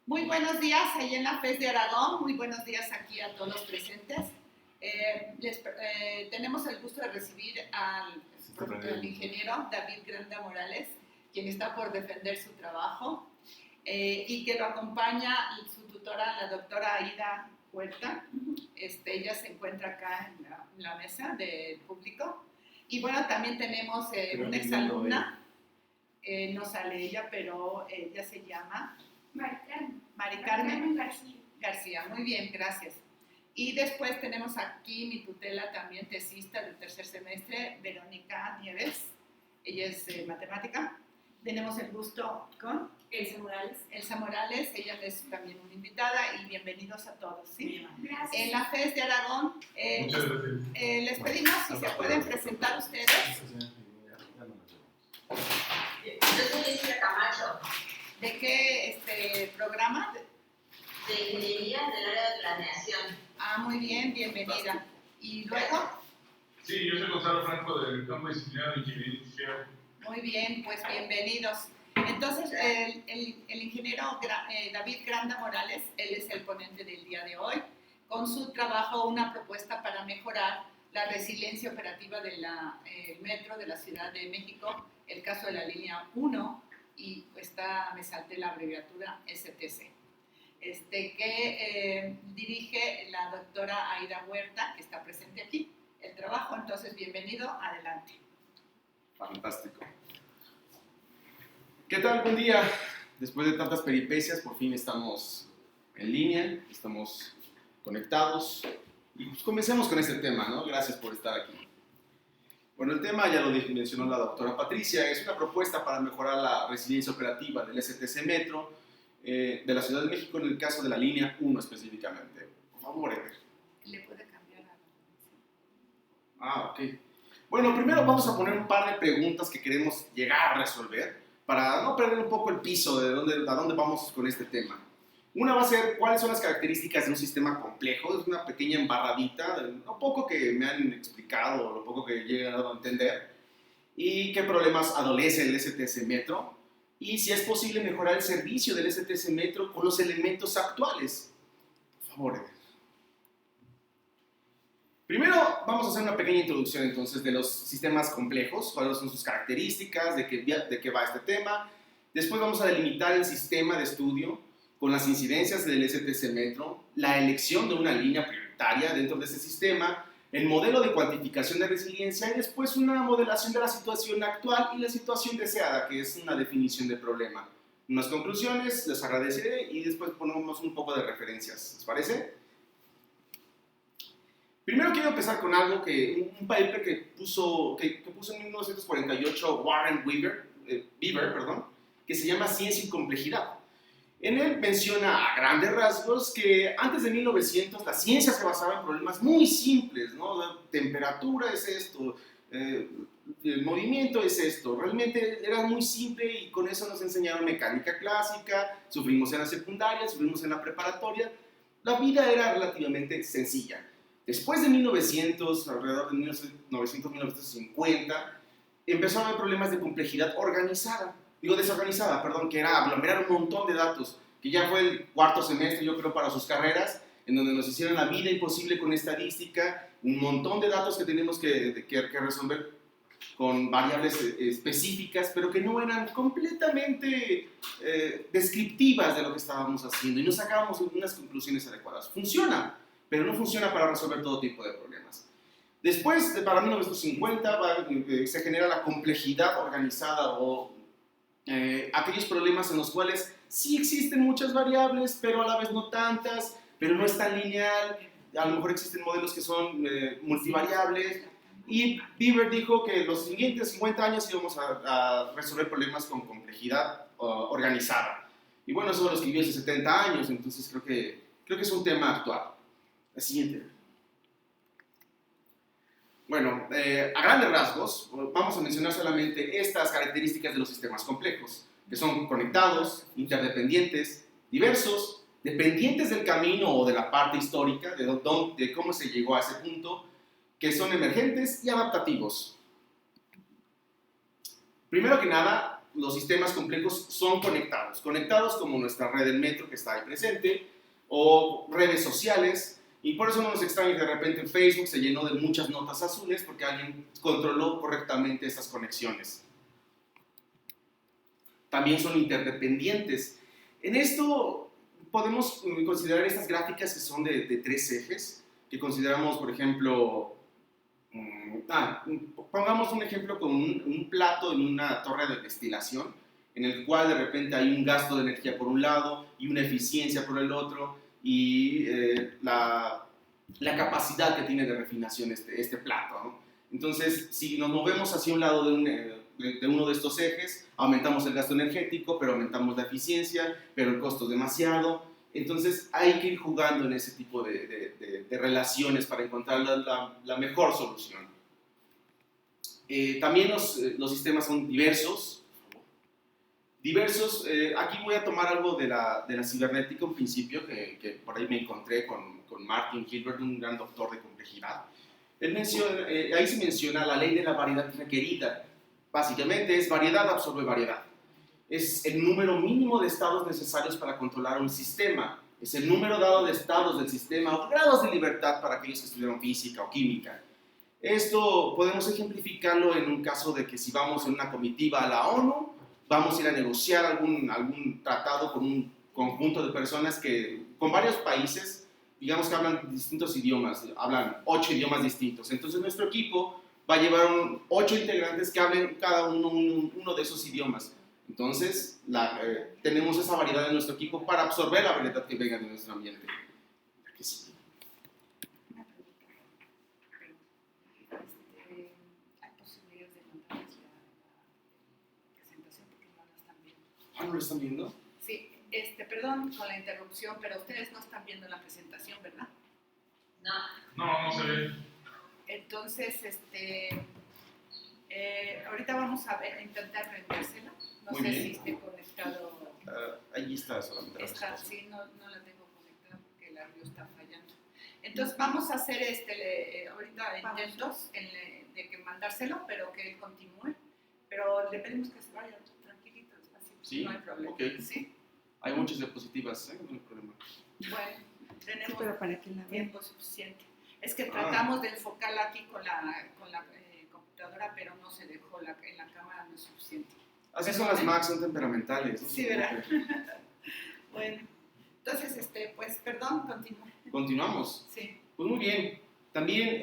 Muy buenos días ahí en la FES de Aragón, muy buenos días aquí a todos los presentes. Tenemos el gusto de recibir al ingeniero David Granda Morales, quien está por defender su trabajo, y que lo acompaña su tutora, la doctora Aida Huerta. Ella se encuentra acá en la mesa del público. Y bueno, también tenemos una exalumna, no sale ella, pero ella se llama Mari Carmen García. Muy bien, gracias. Y después tenemos aquí mi tutela también tesista del tercer semestre, Verónica Nieves. Ella es matemática. Tenemos el gusto con Elsa Morales. Elsa Morales, ella es también una invitada y bienvenidos a todos. ¿Sí? Gracias. En la FES de Aragón, les pedimos si se pueden presentar ustedes. Yo soy Jessica Camacho. ¿De qué programa? De Ingeniería del área de planeación. Ah, muy bien, bienvenida. ¿Y luego? Sí, yo soy Gonzalo Franco del campo disciplinario de Ingeniería Industrial. Muy bien, pues bienvenidos. Entonces, el ingeniero David Granda Morales, él es el ponente del día de hoy, con su trabajo Una propuesta para mejorar la resiliencia operativa del metro de la Ciudad de México, el caso de la línea 1, y me salté la abreviatura STC, que dirige la doctora Aida Huerta, que está presente aquí, el trabajo. Entonces, bienvenido, adelante. Fantástico. ¿Qué tal? Buen día. Después de tantas peripecias, por fin estamos en línea, estamos conectados y pues comencemos con este tema, ¿no? Gracias por estar aquí. Bueno, el tema ya lo mencionó la doctora Patricia, es una propuesta para mejorar la resiliencia operativa del STC Metro de la Ciudad de México en el caso de la línea 1 específicamente. Por favor, Ever. ¿Le puede cambiar a Ah, ok. Bueno, primero vamos a poner un par de preguntas que queremos llegar a resolver para no perder un poco el piso de a dónde vamos con este tema. Una va a ser cuáles son las características de un sistema complejo. Es una pequeña embarradita, lo poco que me han explicado, lo poco que he llegado a entender, y qué problemas adolece el STC Metro, y si es posible mejorar el servicio del STC Metro con los elementos actuales. Por favor. Primero vamos a hacer una pequeña introducción entonces de los sistemas complejos, cuáles son sus características, de qué va este tema. Después vamos a delimitar el sistema de estudio con las incidencias del STC Metro, la elección de una línea prioritaria dentro de ese sistema, el modelo de cuantificación de resiliencia y después una modelación de la situación actual y la situación deseada, que es una definición del problema. Unas conclusiones, les agradeceré y después ponemos un poco de referencias. ¿Les parece? Primero quiero empezar con algo un paper que puso en 1948 Warren Beaver, que se llama Ciencia y Complejidad. En él menciona a grandes rasgos que antes de 1900 la ciencia se basaba en problemas muy simples, ¿no? La temperatura es esto, el movimiento es esto. Realmente era muy simple y con eso nos enseñaron mecánica clásica, sufrimos en la secundaria, sufrimos en la preparatoria. La vida era relativamente sencilla. Después de 1900, alrededor de 1900-1950, empezó a haber problemas de complejidad desorganizada, que era aglomerar un montón de datos, que ya fue el cuarto semestre, yo creo, para sus carreras, en donde nos hicieron la vida imposible con estadística, un montón de datos que tenemos que resolver con variables específicas, pero que no eran completamente descriptivas de lo que estábamos haciendo, y no sacábamos unas conclusiones adecuadas. Funciona, pero no funciona para resolver todo tipo de problemas. Después, para 1950, se genera la complejidad organizada o aquellos problemas en los cuales sí existen muchas variables, pero a la vez no tantas, pero no es tan lineal. A lo mejor existen modelos que son multivariables. Y Beaver dijo que los siguientes 50 años íbamos a resolver problemas con complejidad organizada. Y bueno, eso lo escribió hace 70 años, entonces creo que es un tema actual. La siguiente. Bueno, a grandes rasgos, vamos a mencionar solamente estas características de los sistemas complejos, que son conectados, interdependientes, diversos, dependientes del camino o de la parte histórica, de cómo se llegó a ese punto, que son emergentes y adaptativos. Primero que nada, los sistemas complejos son conectados como nuestra red del metro que está ahí presente, o redes sociales, y por eso no nos extraña que de repente Facebook se llenó de muchas notas azules porque alguien controló correctamente esas conexiones. También son interdependientes. En esto podemos considerar estas gráficas que son de 3 ejes, que consideramos, por ejemplo, pongamos un ejemplo con un plato en una torre de destilación, en el cual de repente hay un gasto de energía por un lado y una eficiencia por el otro, y la capacidad que tiene de refinación este plato, ¿no? Entonces, si nos movemos hacia un lado de uno de estos ejes, aumentamos el gasto energético, pero aumentamos la eficiencia, pero el costo es demasiado. Entonces hay que ir jugando en ese tipo de relaciones para encontrar la mejor solución. También los sistemas son diversos. Aquí voy a tomar algo de la cibernética, un principio que por ahí me encontré con Martin Hilbert, un gran doctor de complejidad. Ahí se menciona la ley de la variedad requerida. Básicamente es variedad absorbe variedad. Es el número mínimo de estados necesarios para controlar un sistema. Es el número dado de estados del sistema o grados de libertad para aquellos que estudiaron física o química. Esto podemos ejemplificarlo en un caso de que si vamos en una comitiva a la ONU, vamos a ir a negociar algún tratado con un conjunto de personas con varios países, digamos que hablan distintos idiomas, hablan 8 idiomas distintos. Entonces nuestro equipo va a llevar 8 integrantes que hablen cada uno de esos idiomas. Entonces, tenemos esa variedad en nuestro equipo para absorber la variedad que venga de nuestro ambiente. Sí. Una pregunta. ¿Hay posibilidades de contarles la presentación porque no la están viendo? ¿No lo están viendo? Sí, perdón con la interrupción, pero ustedes no están viendo la presentación, ¿verdad? No. No se ve. Entonces, ahorita vamos a intentar reenviársela. No Muy sé bien. si esté conectado. Allí está solamente. Sí, no la tengo conectada porque el audio está fallando. Entonces vamos a hacer ahorita intentos de que mandárselo, pero que él continúe. Pero le pedimos que se vaya tranquilito, despacio. Sí, no hay problema. ok. Sí. Hay muchas diapositivas, no hay problema. Bueno, tenemos Pero para que la vean. tiempo suficiente. Es que tratamos de enfocarla aquí con la computadora, pero no se dejó, en la cámara no es suficiente. Así son las Macs, son temperamentales. ¿No? Sí, ¿verdad? Bueno, entonces, pues, perdón, continúa. Continuamos. Sí. Pues muy bien. También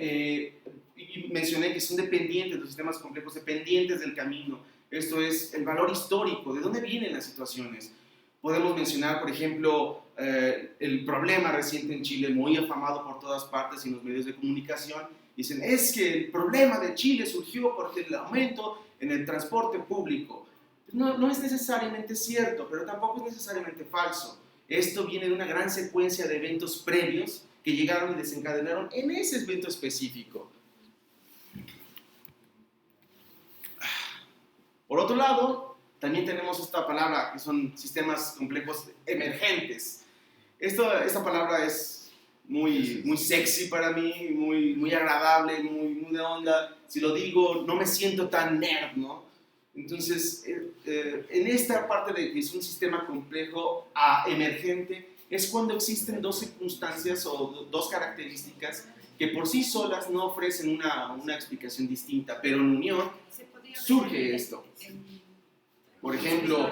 y mencioné que son dependientes, los sistemas complejos, dependientes del camino. Esto es el valor histórico, de dónde vienen las situaciones. Podemos mencionar, por ejemplo, el problema reciente en Chile, muy afamado por todas partes y en los medios de comunicación. Dicen, es que el problema de Chile surgió porque el aumento en el transporte público. No es necesariamente cierto, pero tampoco es necesariamente falso. Esto viene de una gran secuencia de eventos previos que llegaron y desencadenaron en ese evento específico. Por otro lado, también tenemos esta palabra que son sistemas complejos emergentes. Esta palabra es muy sexy para mí, muy agradable, muy de onda. Si lo digo, no me siento tan nerd, ¿no? Entonces, en esta parte de que es un sistema complejo emergente, es cuando existen dos circunstancias o dos características que por sí solas no ofrecen una explicación distinta, pero en unión surge esto. Por ejemplo,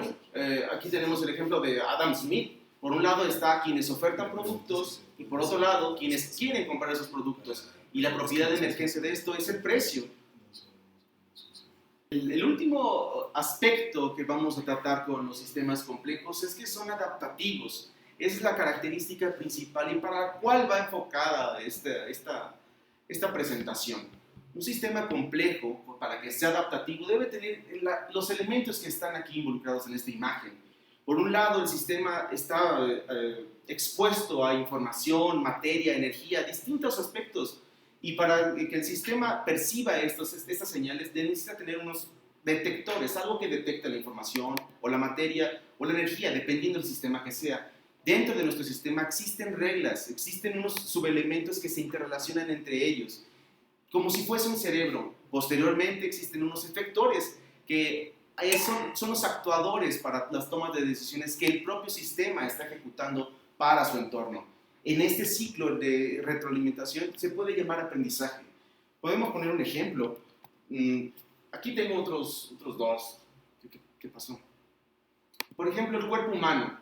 aquí tenemos el ejemplo de Adam Smith. Por un lado está quienes ofertan productos y por otro lado quienes quieren comprar esos productos. Y la propiedad de emergencia de esto es el precio. El último aspecto que vamos a tratar con los sistemas complejos es que son adaptativos. Esa es la característica principal y para la cual va enfocada esta presentación. Un sistema complejo, para que sea adaptativo, debe tener los elementos que están aquí involucrados en esta imagen. Por un lado, el sistema está expuesto a información, materia, energía, distintos aspectos. Y para que el sistema perciba estas señales, necesita tener unos detectores, algo que detecte la información o la materia o la energía, dependiendo del sistema que sea. Dentro de nuestro sistema existen reglas, existen unos subelementos que se interrelacionan entre ellos, como si fuese un cerebro. Posteriormente existen unos efectores que son los actuadores para las tomas de decisiones que el propio sistema está ejecutando para su entorno. En este ciclo de retroalimentación se puede llamar aprendizaje. Podemos poner un ejemplo. Aquí tengo otros dos. ¿Qué pasó? Por ejemplo, el cuerpo humano.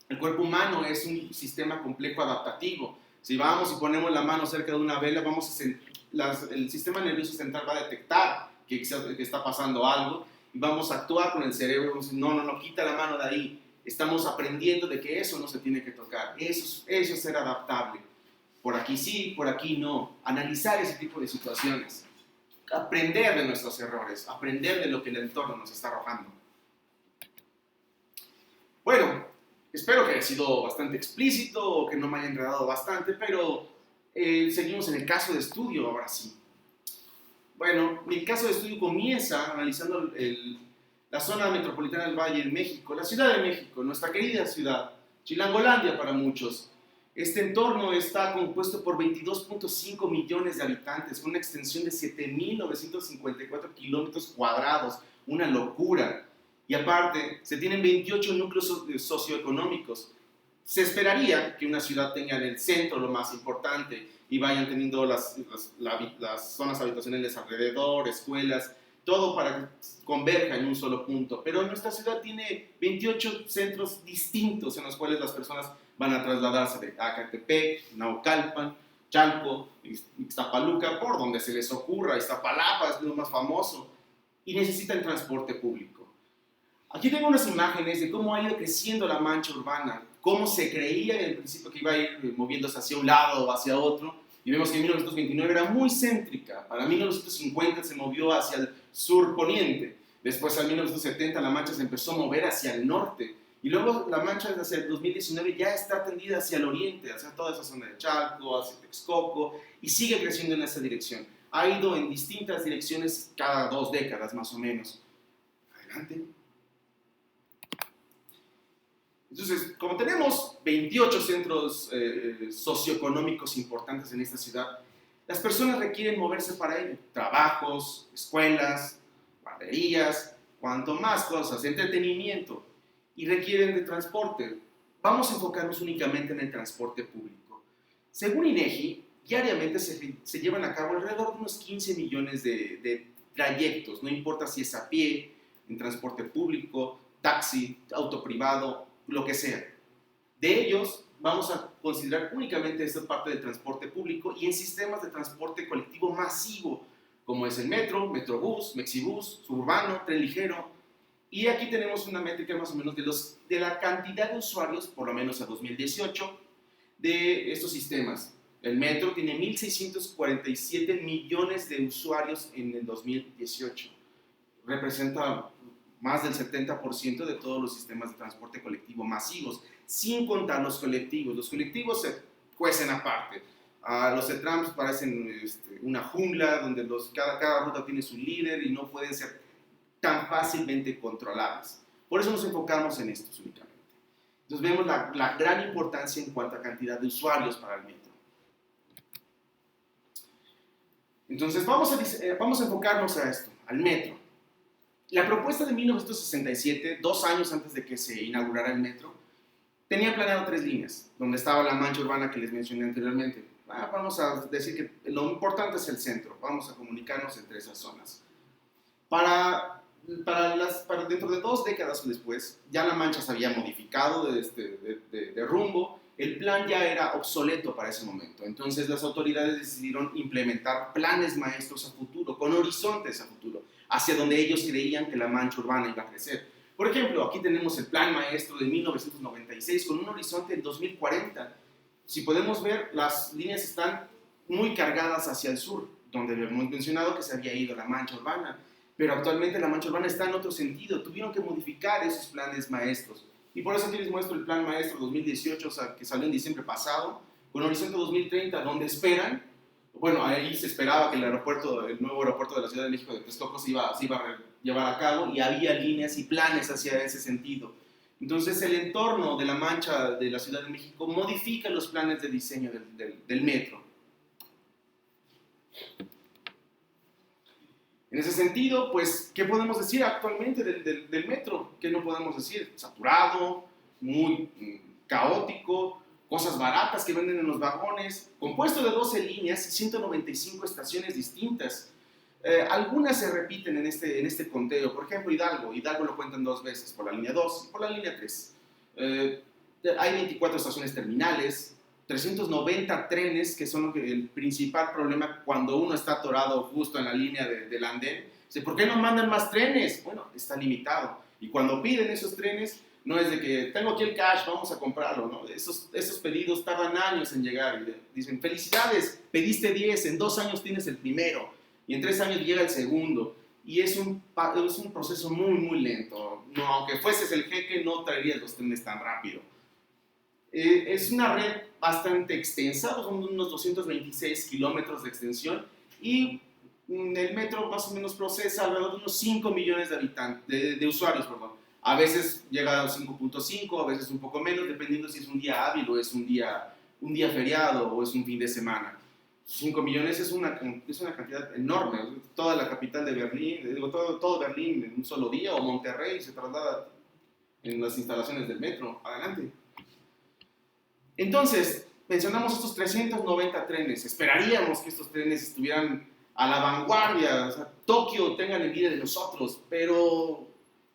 El cuerpo humano es un sistema complejo adaptativo. Si vamos y ponemos la mano cerca de una vela, el sistema nervioso central va a detectar que está pasando algo y vamos a actuar con el cerebro. Vamos a decir, no, quita la mano de ahí. Estamos aprendiendo de que eso no se tiene que tocar. Eso es ser adaptable. Por aquí sí, por aquí no. Analizar ese tipo de situaciones. Aprender de nuestros errores. Aprender de lo que el entorno nos está arrojando. Bueno, espero que haya sido bastante explícito o que no me haya enredado bastante, pero seguimos en el caso de estudio ahora sí. Bueno, mi caso de estudio comienza analizando la zona metropolitana del Valle de México, la Ciudad de México, nuestra querida ciudad, Chilangolandia para muchos. Este entorno está compuesto por 22.5 millones de habitantes, con una extensión de 7.954 kilómetros cuadrados, una locura. Y aparte, se tienen 28 núcleos socioeconómicos. Se esperaría que una ciudad tenga en el centro lo más importante y vayan teniendo las zonas habitacionales alrededor, escuelas, todo para que converja en un solo punto. Pero nuestra ciudad tiene 28 centros distintos en los cuales las personas van a trasladarse de Acatepec, Naucalpan, Chalco, Ixtapaluca, por donde se les ocurra. Iztapalapa es lo más famoso y necesitan transporte público. Aquí tengo unas imágenes de cómo ha ido creciendo la mancha urbana, cómo se creía en el principio que iba a ir moviéndose hacia un lado o hacia otro, y vemos que en 1929 era muy céntrica. Para 1950 se movió hacia el sur poniente, después en 1970 la mancha se empezó a mover hacia el norte, y luego la mancha hacia el 2019 ya está tendida hacia el oriente, hacia toda esa zona de Chalco, hacia Texcoco, y sigue creciendo en esa dirección. Ha ido en distintas direcciones cada 2 décadas más o menos. Adelante. Entonces, como tenemos 28 centros socioeconómicos importantes en esta ciudad, las personas requieren moverse para ello. Trabajos, escuelas, guarderías, cuanto más cosas, entretenimiento, y requieren de transporte. Vamos a enfocarnos únicamente en el transporte público. Según INEGI, diariamente se llevan a cabo alrededor de unos 15 millones de trayectos, no importa si es a pie, en transporte público, taxi, auto privado, lo que sea. De ellos, vamos a considerar únicamente esta parte del transporte público y en sistemas de transporte colectivo masivo, como es el metro, metrobús, mexibús, suburbano, tren ligero. Y aquí tenemos una métrica más o menos de la cantidad de usuarios, por lo menos a 2018, de estos sistemas. El metro tiene 1.647 millones de usuarios en el 2018. Representa más del 70% de todos los sistemas de transporte colectivo masivos, sin contar los colectivos. Los colectivos se cuecen aparte. Los trams parecen una jungla donde cada ruta tiene su líder y no pueden ser tan fácilmente controladas. Por eso nos enfocamos en estos únicamente. Entonces vemos la gran importancia en cuanto a cantidad de usuarios para el metro. Entonces vamos a enfocarnos a esto, al metro. La propuesta de 1967, 2 años antes de que se inaugurara el metro, tenía planeado 3 líneas, donde estaba la mancha urbana que les mencioné anteriormente. Vamos a decir que lo importante es el centro, vamos a comunicarnos entre esas zonas. Para dentro de 2 décadas después, ya la mancha se había modificado de rumbo, el plan ya era obsoleto para ese momento. Entonces las autoridades decidieron implementar planes maestros a futuro, con horizontes a futuro, hacia donde ellos creían que la mancha urbana iba a crecer. Por ejemplo, aquí tenemos el plan maestro de 1996 con un horizonte en 2040. Si podemos ver, las líneas están muy cargadas hacia el sur, donde hemos mencionado que se había ido la mancha urbana, pero actualmente la mancha urbana está en otro sentido. Tuvieron que modificar esos planes maestros. Y por eso aquí les muestro el plan maestro 2018, o sea, que salió en diciembre pasado, con horizonte 2030, donde esperan. Bueno, ahí se esperaba que el nuevo aeropuerto de la Ciudad de México de Texcoco se iba a llevar a cabo y había líneas y planes hacia ese sentido. Entonces el entorno de la mancha de la Ciudad de México modifica los planes de diseño del metro. En ese sentido, pues, ¿qué podemos decir actualmente del metro? ¿Qué no podemos decir? Saturado, muy caótico, cosas baratas que venden en los vagones, compuesto de 12 líneas y 195 estaciones distintas. Algunas se repiten en este conteo. Por ejemplo, Hidalgo lo cuentan 2 veces, por la línea 2 y por la línea 3. Hay 24 estaciones terminales, 390 trenes, que son el principal problema cuando uno está atorado justo en la línea del andén. Dice, ¿por qué no mandan más trenes? Bueno, está limitado. Y cuando piden esos trenes, no es de que tengo aquí el cash, vamos a comprarlo, ¿no? Esos pedidos tardan años en llegar. Y dicen, felicidades, pediste 10, en 2 años tienes el primero, y en 3 años llega el segundo. Y es un proceso muy, muy lento. No, aunque fueses el jeque, no traerías los trenes tan rápido. Es una red bastante extensa, son unos 226 kilómetros de extensión, y el metro más o menos procesa alrededor de unos 5 millones de habitantes, de usuarios, perdón. A veces llega a 5.5, a veces un poco menos, dependiendo si es un día hábil o es un día feriado o es un fin de semana. 5 millones es una cantidad enorme. Toda la capital de Berlín, todo Berlín en un solo día, o Monterrey se traslada en las instalaciones del metro. Adelante. Entonces, mencionamos estos 390 trenes. Esperaríamos que estos trenes estuvieran a la vanguardia. O sea, Tokio tengan envidia de nosotros, pero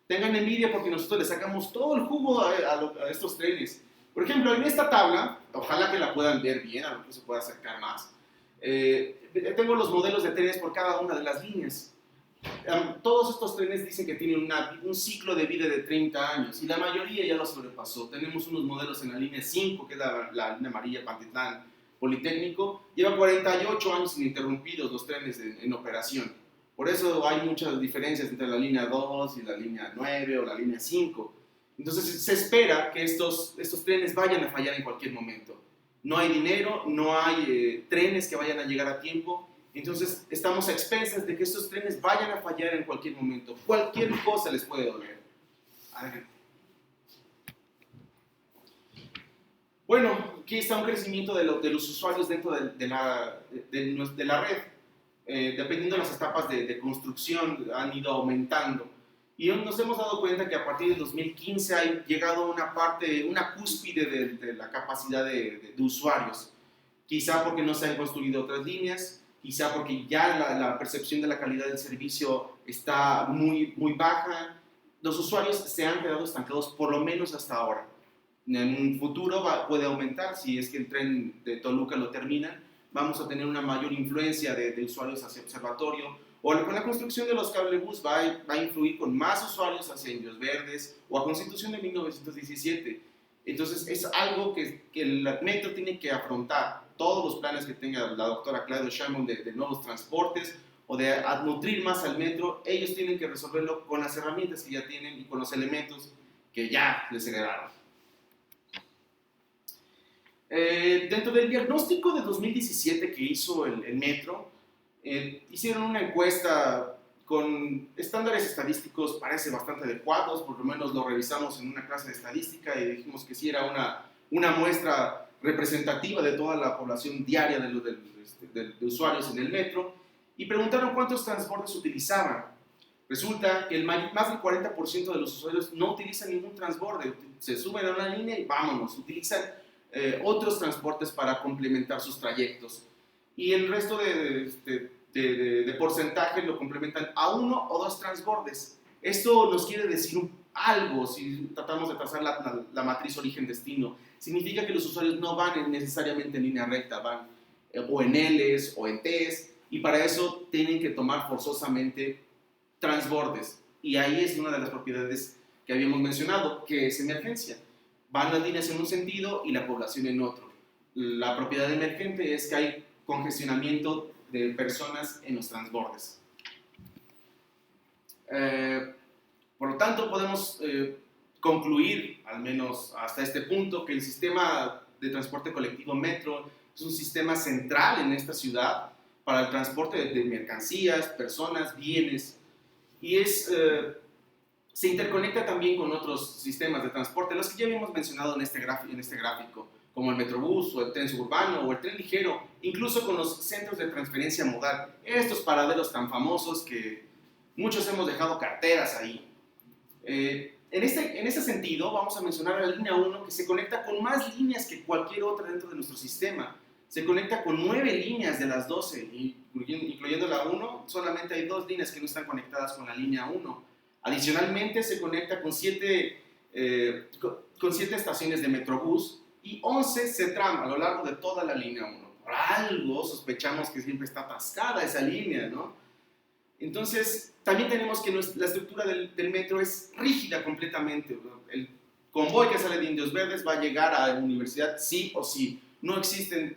tengan envidia porque nosotros le sacamos todo el jugo a estos trenes. Por ejemplo, en esta tabla, ojalá que la puedan ver bien, a lo que se pueda acercar más, tengo los modelos de trenes por cada una de las líneas. Todos estos trenes dicen que tienen un ciclo de vida de 30 años y la mayoría ya lo sobrepasó. Tenemos unos modelos en la línea 5, que es la línea amarilla Pantitlán Politécnico. Lleva 48 años ininterrumpidos los trenes en operación. Por eso hay muchas diferencias entre la línea 2 y la línea 9 o la línea 5. Entonces se espera que estos trenes vayan a fallar en cualquier momento. No hay dinero, no hay trenes que vayan a llegar a tiempo. Entonces estamos a expensas de que estos trenes vayan a fallar en cualquier momento. Cualquier cosa les puede doler. Bueno, aquí está un crecimiento de los usuarios dentro de la red. Dependiendo de las etapas de construcción, han ido aumentando. Y nos hemos dado cuenta que a partir de 2015 ha llegado una cúspide de la capacidad de usuarios. Quizá porque no se han construido otras líneas, quizá porque ya la percepción de la calidad del servicio está muy, muy baja. Los usuarios se han quedado estancados por lo menos hasta ahora. En un futuro puede aumentar, si es que el tren de Toluca lo termina, vamos a tener una mayor influencia de usuarios hacia Observatorio, o con la construcción de los cablebús va a influir con más usuarios hacia Indios Verdes o a Constitución de 1917. Entonces es algo que el metro tiene que afrontar. Todos los planes que tenga la doctora Claudia Sheinbaum de nuevos transportes o de nutrir más al metro, ellos tienen que resolverlo con las herramientas que ya tienen y con los elementos que ya les heredaron. Dentro del diagnóstico de 2017 que hizo el metro, hicieron una encuesta con estándares estadísticos, parece bastante adecuados, por lo menos lo revisamos en una clase de estadística y dijimos que sí era una muestra representativa de toda la población diaria de usuarios en el metro, y preguntaron cuántos transportes utilizaban. Resulta que más del 40% de los usuarios no utilizan ningún transporte, se suben a una línea y vámonos, utilizan otros transportes para complementar sus trayectos. Y el resto de porcentaje lo complementan a 1 o 2 transbordes. Esto nos quiere decir algo, si tratamos de trazar la matriz origen-destino. Significa que los usuarios no van necesariamente en línea recta, van o en Ls o en Ts, y para eso tienen que tomar forzosamente transbordes. Y ahí es una de las propiedades que habíamos mencionado, que es emergencia. Van las líneas en un sentido y la población en otro. La propiedad emergente es que hay congestionamiento de personas en los transbordes. Por lo tanto, podemos concluir, al menos hasta este punto, que el sistema de transporte colectivo metro es un sistema central en esta ciudad para el transporte de mercancías, personas, bienes, y se interconecta también con otros sistemas de transporte, los que ya habíamos mencionado en este gráfico. como el Metrobús o el tren suburbano o el tren ligero, incluso con los centros de transferencia modal, estos paraderos tan famosos que muchos hemos dejado carteras ahí. En este sentido, vamos a mencionar a la línea 1, que se conecta con más líneas que cualquier otra dentro de nuestro sistema. Se conecta con 9 líneas de las 12, incluyendo la 1, solamente hay 2 líneas que no están conectadas con la línea 1. Adicionalmente, se conecta con 7 estaciones de Metrobús y 11 CETRAM a lo largo de toda la línea 1. Por algo sospechamos que siempre está atascada esa línea, ¿no? Entonces, también tenemos que la estructura del metro es rígida completamente. El convoy que sale de Indios Verdes va a llegar a la universidad sí o sí. No existen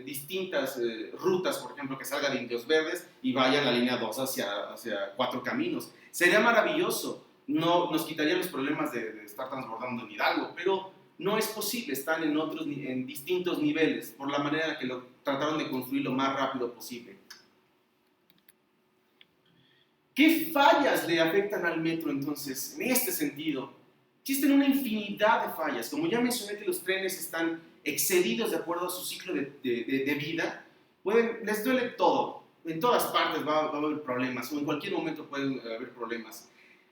distintas rutas, por ejemplo, que salga de Indios Verdes y vaya a la línea 2 hacia Cuatro Caminos. Sería maravilloso, no, nos quitaría los problemas de estar transbordando en Hidalgo, pero no es posible, están en distintos niveles, por la manera en que lo trataron de construir lo más rápido posible. ¿Qué fallas le afectan al metro entonces en este sentido? Existen una infinidad de fallas. Como ya mencioné que los trenes están excedidos de acuerdo a su ciclo de vida, les duele todo. En todas partes va a haber problemas, o en cualquier momento pueden haber problemas.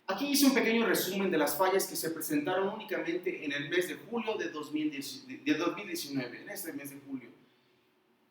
Aquí hice un pequeño resumen de las fallas que se presentaron únicamente en el mes de julio de 2019, en este mes de julio.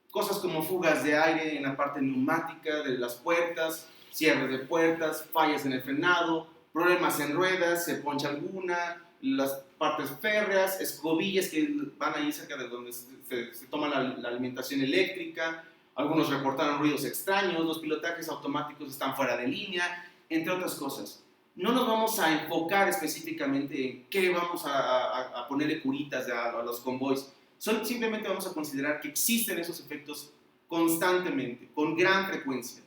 Cosas como fugas de aire en la parte neumática de las puertas, cierres de puertas, fallas en el frenado, problemas en ruedas, se poncha alguna, las partes férreas, escobillas que van ahí cerca de donde se toma la alimentación eléctrica, algunos reportaron ruidos extraños, los pilotajes automáticos están fuera de línea, entre otras cosas. No nos vamos a enfocar específicamente en qué vamos a ponerle curitas a los convoys, simplemente vamos a considerar que existen esos efectos constantemente, con gran frecuencia.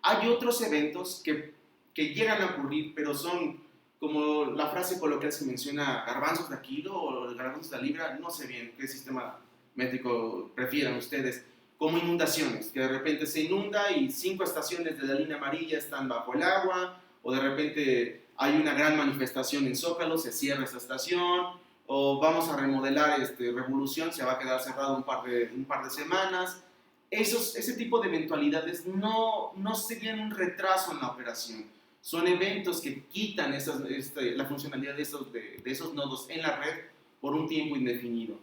Hay otros eventos que llegan a ocurrir, pero son como la frase coloquial se menciona, garbanzos de kilo o garbanzos de libra, no sé bien qué sistema métrico prefieran ustedes, como inundaciones, que de repente se inunda y 5 estaciones de la línea amarilla están bajo el agua, o de repente hay una gran manifestación en Zócalo, se cierra esa estación, o vamos a remodelar Revolución, se va a quedar cerrado un par de semanas. Ese tipo de eventualidades no serían un retraso en la operación. Son eventos que quitan la funcionalidad de esos nodos en la red por un tiempo indefinido.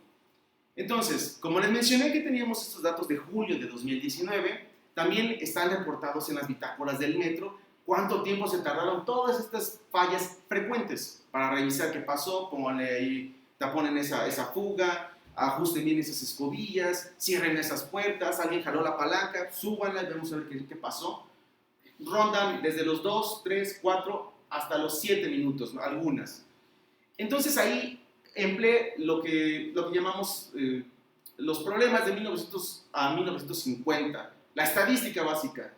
Entonces, como les mencioné que teníamos estos datos de julio de 2019, también están reportados en las bitácoras del metro cuánto tiempo se tardaron todas estas fallas frecuentes para revisar qué pasó, pónganle ahí, taponen esa fuga, ajusten bien esas escobillas, cierren esas puertas, alguien jaló la palanca, súbanla y vamos a ver qué pasó. Rondan desde los 2, 3, 4 hasta los 7 minutos, ¿no? Algunas. Entonces ahí empleé lo que llamamos los problemas de 1900 a 1950, la estadística básica.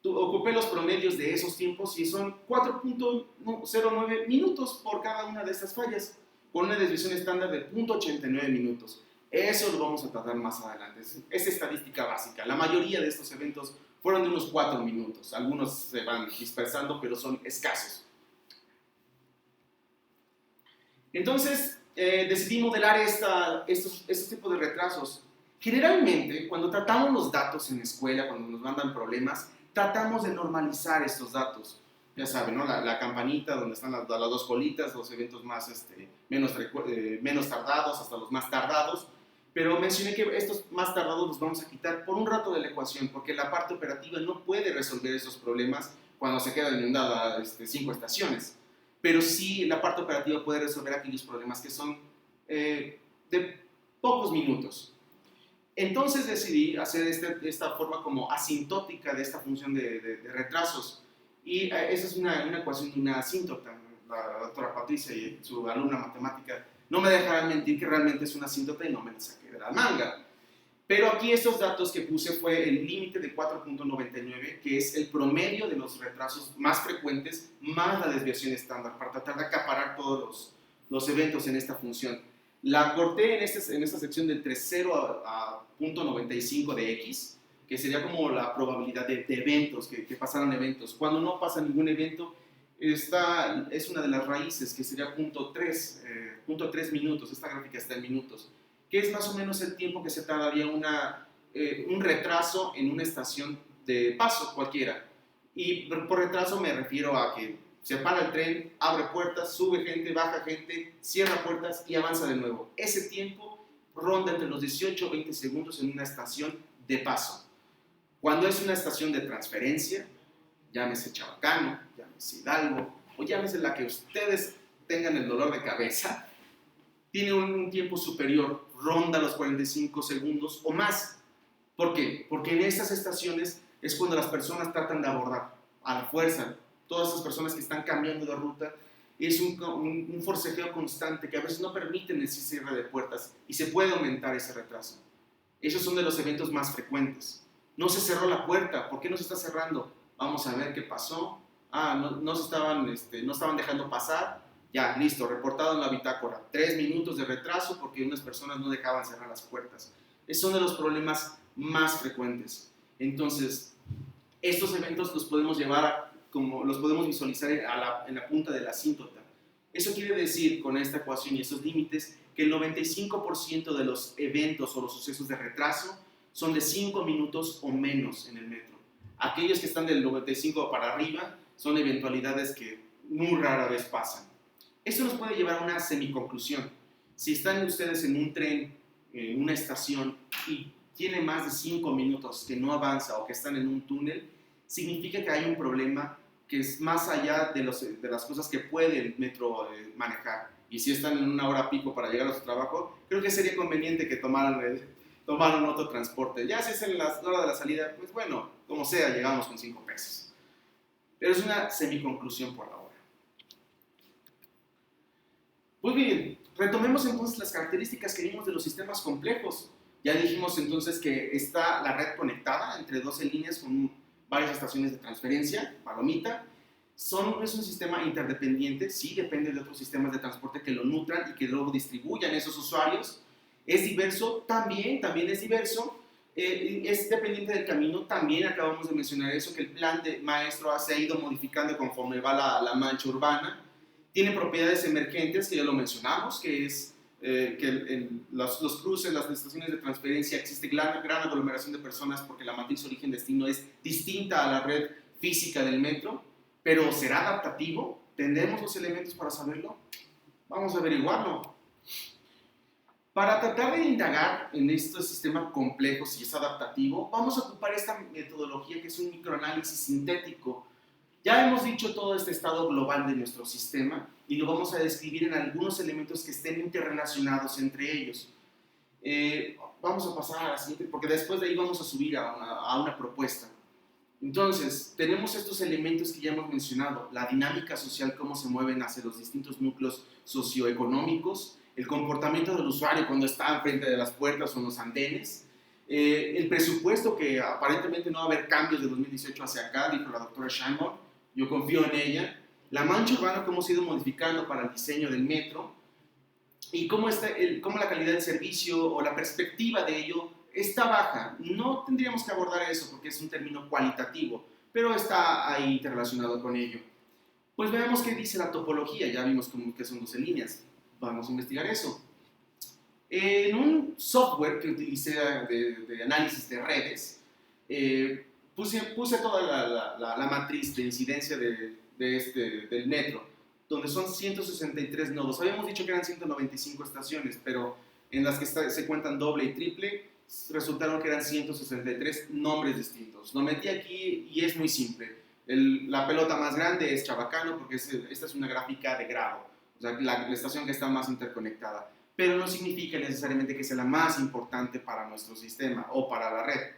Ocupé los promedios de esos tiempos y son 4.09 minutos por cada una de estas fallas, con una desviación estándar de 0.89 minutos. Eso lo vamos a tratar más adelante. Es estadística básica. La mayoría de estos eventos fueron de unos 4 minutos. Algunos se van dispersando, pero son escasos. Entonces, decidí modelar estos tipos de retrasos. Generalmente, cuando tratamos los datos en la escuela, cuando nos mandan problemas, tratamos de normalizar estos datos. Ya saben, ¿no? La campanita donde están las 2 colitas, los eventos menos tardados hasta los más tardados. Pero mencioné que estos más tardados los vamos a quitar por un rato de la ecuación, porque la parte operativa no puede resolver esos problemas cuando se quedan inundadas 5 estaciones. Pero sí la parte operativa puede resolver aquellos problemas que son de pocos minutos. Entonces decidí hacer esta forma como asintótica de esta función de retrasos. Y esa es una ecuación de una asíntota. La doctora Patricia y su alumna matemática no me dejarán mentir que realmente es una asíntota y no me la saqué de la manga. Pero aquí estos datos que puse fue el límite de 4.99, que es el promedio de los retrasos más frecuentes, más la desviación estándar, para tratar de acaparar todos los eventos en esta función. La corté en esta sección de entre 0 a 0.95 de X, que sería como la probabilidad de eventos, que pasaran eventos. Cuando no pasa ningún evento, es una de las raíces, que sería 0.3 minutos. Esta gráfica está en minutos. que es más o menos el tiempo que se tardaría un retraso en una estación de paso cualquiera. Y por retraso me refiero a que se para el tren, abre puertas, sube gente, baja gente, cierra puertas y avanza de nuevo. Ese tiempo ronda entre los 18 o 20 segundos en una estación de paso. Cuando es una estación de transferencia, llámese Chabacano, llámese Hidalgo, o llámese la que ustedes tengan el dolor de cabeza, tiene un tiempo superior, ronda los 45 segundos o más. ¿Por qué? Porque en estas estaciones es cuando las personas tratan de abordar a la fuerza. Todas esas personas que están cambiando de ruta, es un forcejeo constante que a veces no permiten el cierre de puertas y se puede aumentar ese retraso. Esos son de los eventos más frecuentes. No se cerró la puerta, ¿por qué no se está cerrando? Vamos a ver qué pasó. No estaban dejando pasar. Ya, listo, reportado en la bitácora. 3 minutos de retraso porque unas personas no dejaban cerrar las puertas. Esos son de los problemas más frecuentes. Entonces, estos eventos los podemos los podemos visualizar en la punta de la asíntota. Eso quiere decir, con esta ecuación y estos límites, que el 95% de los eventos o los sucesos de retraso son de 5 minutos o menos en el metro. Aquellos que están del 95 para arriba son eventualidades que muy rara vez pasan. Esto nos puede llevar a una semiconclusión. Si están ustedes en un tren, en una estación, y tiene más de 5 minutos que no avanza o que están en un túnel, significa que hay un problema que es más allá de las cosas que puede el metro manejar. Y si están en una hora pico para llegar a su trabajo, creo que sería conveniente que tomaran otro transporte. Ya si es en la hora de la salida, pues bueno, como sea, llegamos con 5 pesos. Pero es una semiconclusión por ahora. Pues bien, retomemos entonces las características que vimos de los sistemas complejos. Ya dijimos entonces que está la red conectada entre 12 líneas con varias estaciones de transferencia, palomita. Es un sistema interdependiente, sí, depende de otros sistemas de transporte que lo nutran y que luego distribuyan esos usuarios. Es diverso, también es diverso. Es dependiente del camino, también acabamos de mencionar eso, que el plan de maestro se ha ido modificando conforme va la mancha urbana. Tiene propiedades emergentes, que ya lo mencionamos, que es que los cruces, las estaciones de transferencia, existe gran aglomeración de personas porque la matriz origen-destino es distinta a la red física del metro, pero ¿será adaptativo? ¿Tendremos los elementos para saberlo? Vamos a averiguarlo. Para tratar de indagar en este sistema complejo, si es adaptativo, vamos a ocupar esta metodología que es un microanálisis sintético. Ya hemos dicho todo este estado global de nuestro sistema y lo vamos a describir en algunos elementos que estén interrelacionados entre ellos. Vamos a pasar a la siguiente, porque después de ahí vamos a subir a una propuesta. Entonces, tenemos estos elementos que ya hemos mencionado, la dinámica social, cómo se mueven hacia los distintos núcleos socioeconómicos, el comportamiento del usuario cuando está frente de las puertas o en los andenes, el presupuesto, que aparentemente no va a haber cambios de 2018 hacia acá, dijo la doctora Sheinbaum, yo confío en ella, la mancha urbana, cómo se ha ido modificando para el diseño del metro, y cómo la calidad del servicio o la perspectiva de ello está baja. No tendríamos que abordar eso porque es un término cualitativo, pero está ahí interrelacionado con ello. Pues veamos qué dice la topología, ya vimos que son 12 líneas, vamos a investigar eso. En un software que utilicé de análisis de redes, puse toda la matriz de incidencia del metro, donde son 163 nodos. Habíamos dicho que eran 195 estaciones, pero en las que se cuentan doble y triple, resultaron que eran 163 nombres distintos. Lo metí aquí y es muy simple. La pelota más grande es Chabacano, porque esta es una gráfica de grado, o sea, la estación que está más interconectada, pero no significa necesariamente que sea la más importante para nuestro sistema o para la red.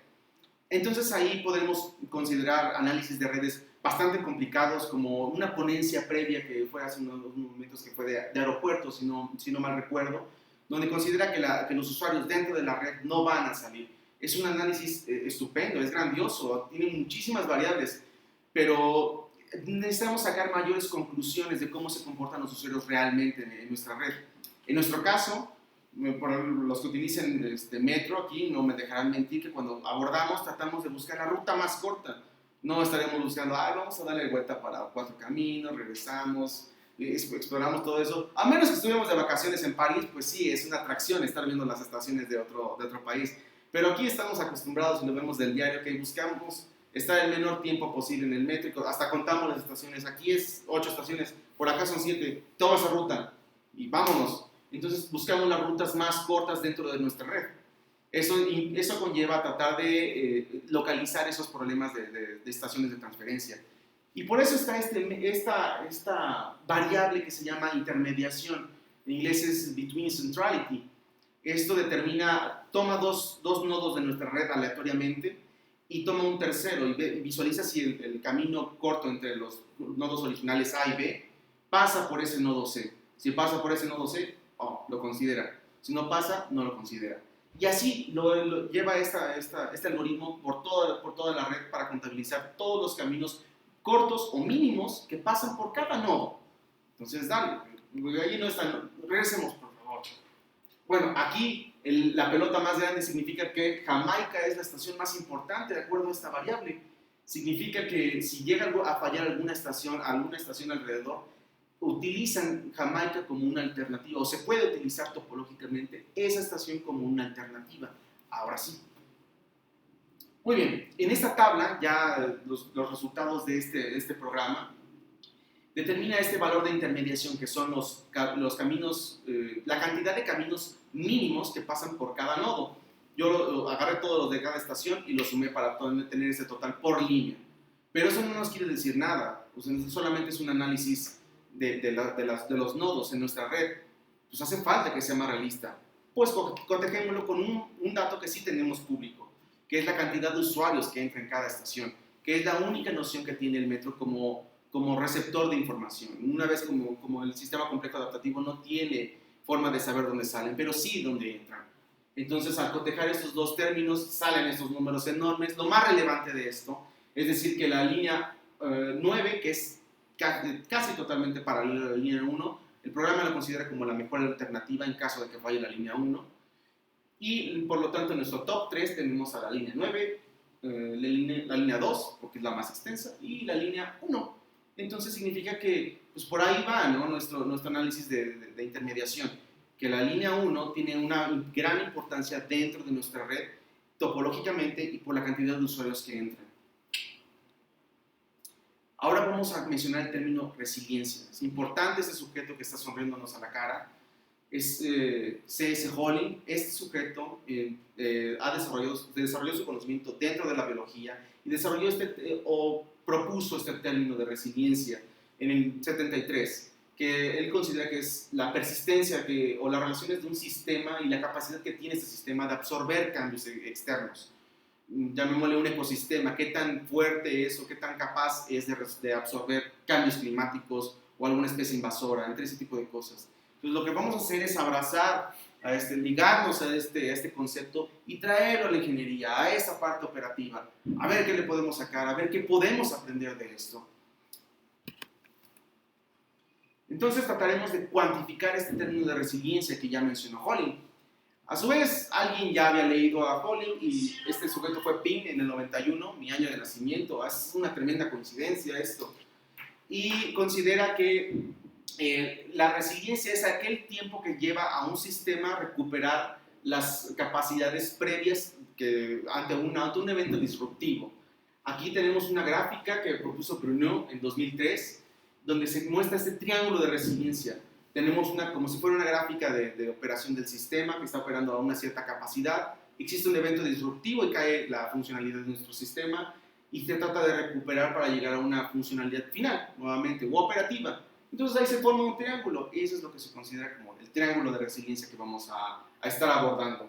Entonces ahí podemos considerar análisis de redes bastante complicados, como una ponencia previa que fue hace unos momentos, que fue de aeropuertos, si no mal recuerdo, donde considera que los usuarios dentro de la red no van a salir. Es un análisis estupendo, es grandioso, tiene muchísimas variables, pero necesitamos sacar mayores conclusiones de cómo se comportan los usuarios realmente en nuestra red. En nuestro caso, por los que utilicen metro aquí, no me dejarán mentir que cuando abordamos tratamos de buscar la ruta más corta. No estaremos buscando, vamos a darle vuelta para 4 caminos, regresamos. exploramos todo eso. A menos que estuviéramos de vacaciones en París, pues sí, es una atracción estar viendo las estaciones de otro país. Pero aquí estamos acostumbrados y lo vemos del diario, que buscamos estar el menor tiempo posible en el metro, hasta contamos las estaciones. Aquí es 8 estaciones, por acá son 7, toma esa ruta y vámonos. Entonces buscamos las rutas más cortas dentro de nuestra red. Eso conlleva a tratar de localizar esos problemas de estaciones de transferencia. Y por eso está esta variable que se llama intermediación. En inglés es between centrality. Esto toma dos nodos de nuestra red aleatoriamente y toma un tercero y visualiza si el camino corto entre los nodos originales A y B pasa por ese nodo C. Si pasa por ese nodo C, lo considera. Si no pasa, no lo considera. Y así lo lleva este algoritmo por toda la red para contabilizar todos los caminos cortos o mínimos que pasan por cada nodo. Entonces, dale, ahí no están, regresemos por favor. Bueno, aquí la pelota más grande significa que Jamaica es la estación más importante de acuerdo a esta variable. Significa que si llega a fallar alguna estación alrededor, utilizan Jamaica como una alternativa, o se puede utilizar topológicamente esa estación como una alternativa. Ahora sí. Muy bien, en esta tabla ya los resultados de este programa determina este valor de intermediación que son los caminos, la cantidad de caminos mínimos que pasan por cada nodo. Yo agarré todos los de cada estación y los sumé para tener ese total por línea. Pero eso no nos quiere decir nada, pues solamente es un análisis de los nodos en nuestra red. Pues hace falta que sea más realista. Pues cotejémoslo con un dato que sí tenemos público, que es la cantidad de usuarios que entra en cada estación, que es la única noción que tiene el metro como receptor de información. Una vez como el sistema complejo adaptativo no tiene forma de saber dónde salen, pero sí dónde entran. Entonces, al cotejar estos dos términos, salen estos números enormes. Lo más relevante de esto es decir que la línea 9, que es casi totalmente paralela a la línea 1, el programa la considera como la mejor alternativa en caso de que falle la línea 1. Y por lo tanto, en nuestro top 3 tenemos a la línea 9, la línea 2, porque es la más extensa, y la línea 1. Entonces significa que pues por ahí va, ¿no? nuestro análisis de intermediación, que la línea 1 tiene una gran importancia dentro de nuestra red topológicamente y por la cantidad de usuarios que entran. Ahora vamos a mencionar el término resiliencia. Es importante ese sujeto que está sonriéndonos a la cara. Es C.S. Holling. Este sujeto desarrolló su conocimiento dentro de la biología y desarrolló propuso este término de resiliencia en el 73, que él considera que es la persistencia o las relaciones de un sistema y la capacidad que tiene este sistema de absorber cambios externos. Llamémosle un ecosistema, qué tan fuerte es o qué tan capaz es de absorber cambios climáticos o alguna especie invasora, entre ese tipo de cosas. Entonces lo que vamos a hacer es abrazar, ligarnos a este concepto y traerlo a la ingeniería, a esa parte operativa, a ver qué le podemos sacar, a ver qué podemos aprender de esto. Entonces trataremos de cuantificar este término de resiliencia que ya mencionó Holling. A su vez, alguien ya había leído a Holling y este sujeto fue Ping en el 91, mi año de nacimiento. Es una tremenda coincidencia esto. Y considera que la resiliencia es aquel tiempo que lleva a un sistema a recuperar las capacidades previas ante un evento disruptivo. Aquí tenemos una gráfica que propuso Bruno en 2003, donde se muestra este triángulo de resiliencia. Tenemos como si fuera una gráfica de operación del sistema que está operando a una cierta capacidad. Existe un evento disruptivo y cae la funcionalidad de nuestro sistema y se trata de recuperar para llegar a una funcionalidad final, nuevamente, u operativa. Entonces ahí se forma un triángulo y eso es lo que se considera como el triángulo de resiliencia que vamos a estar abordando.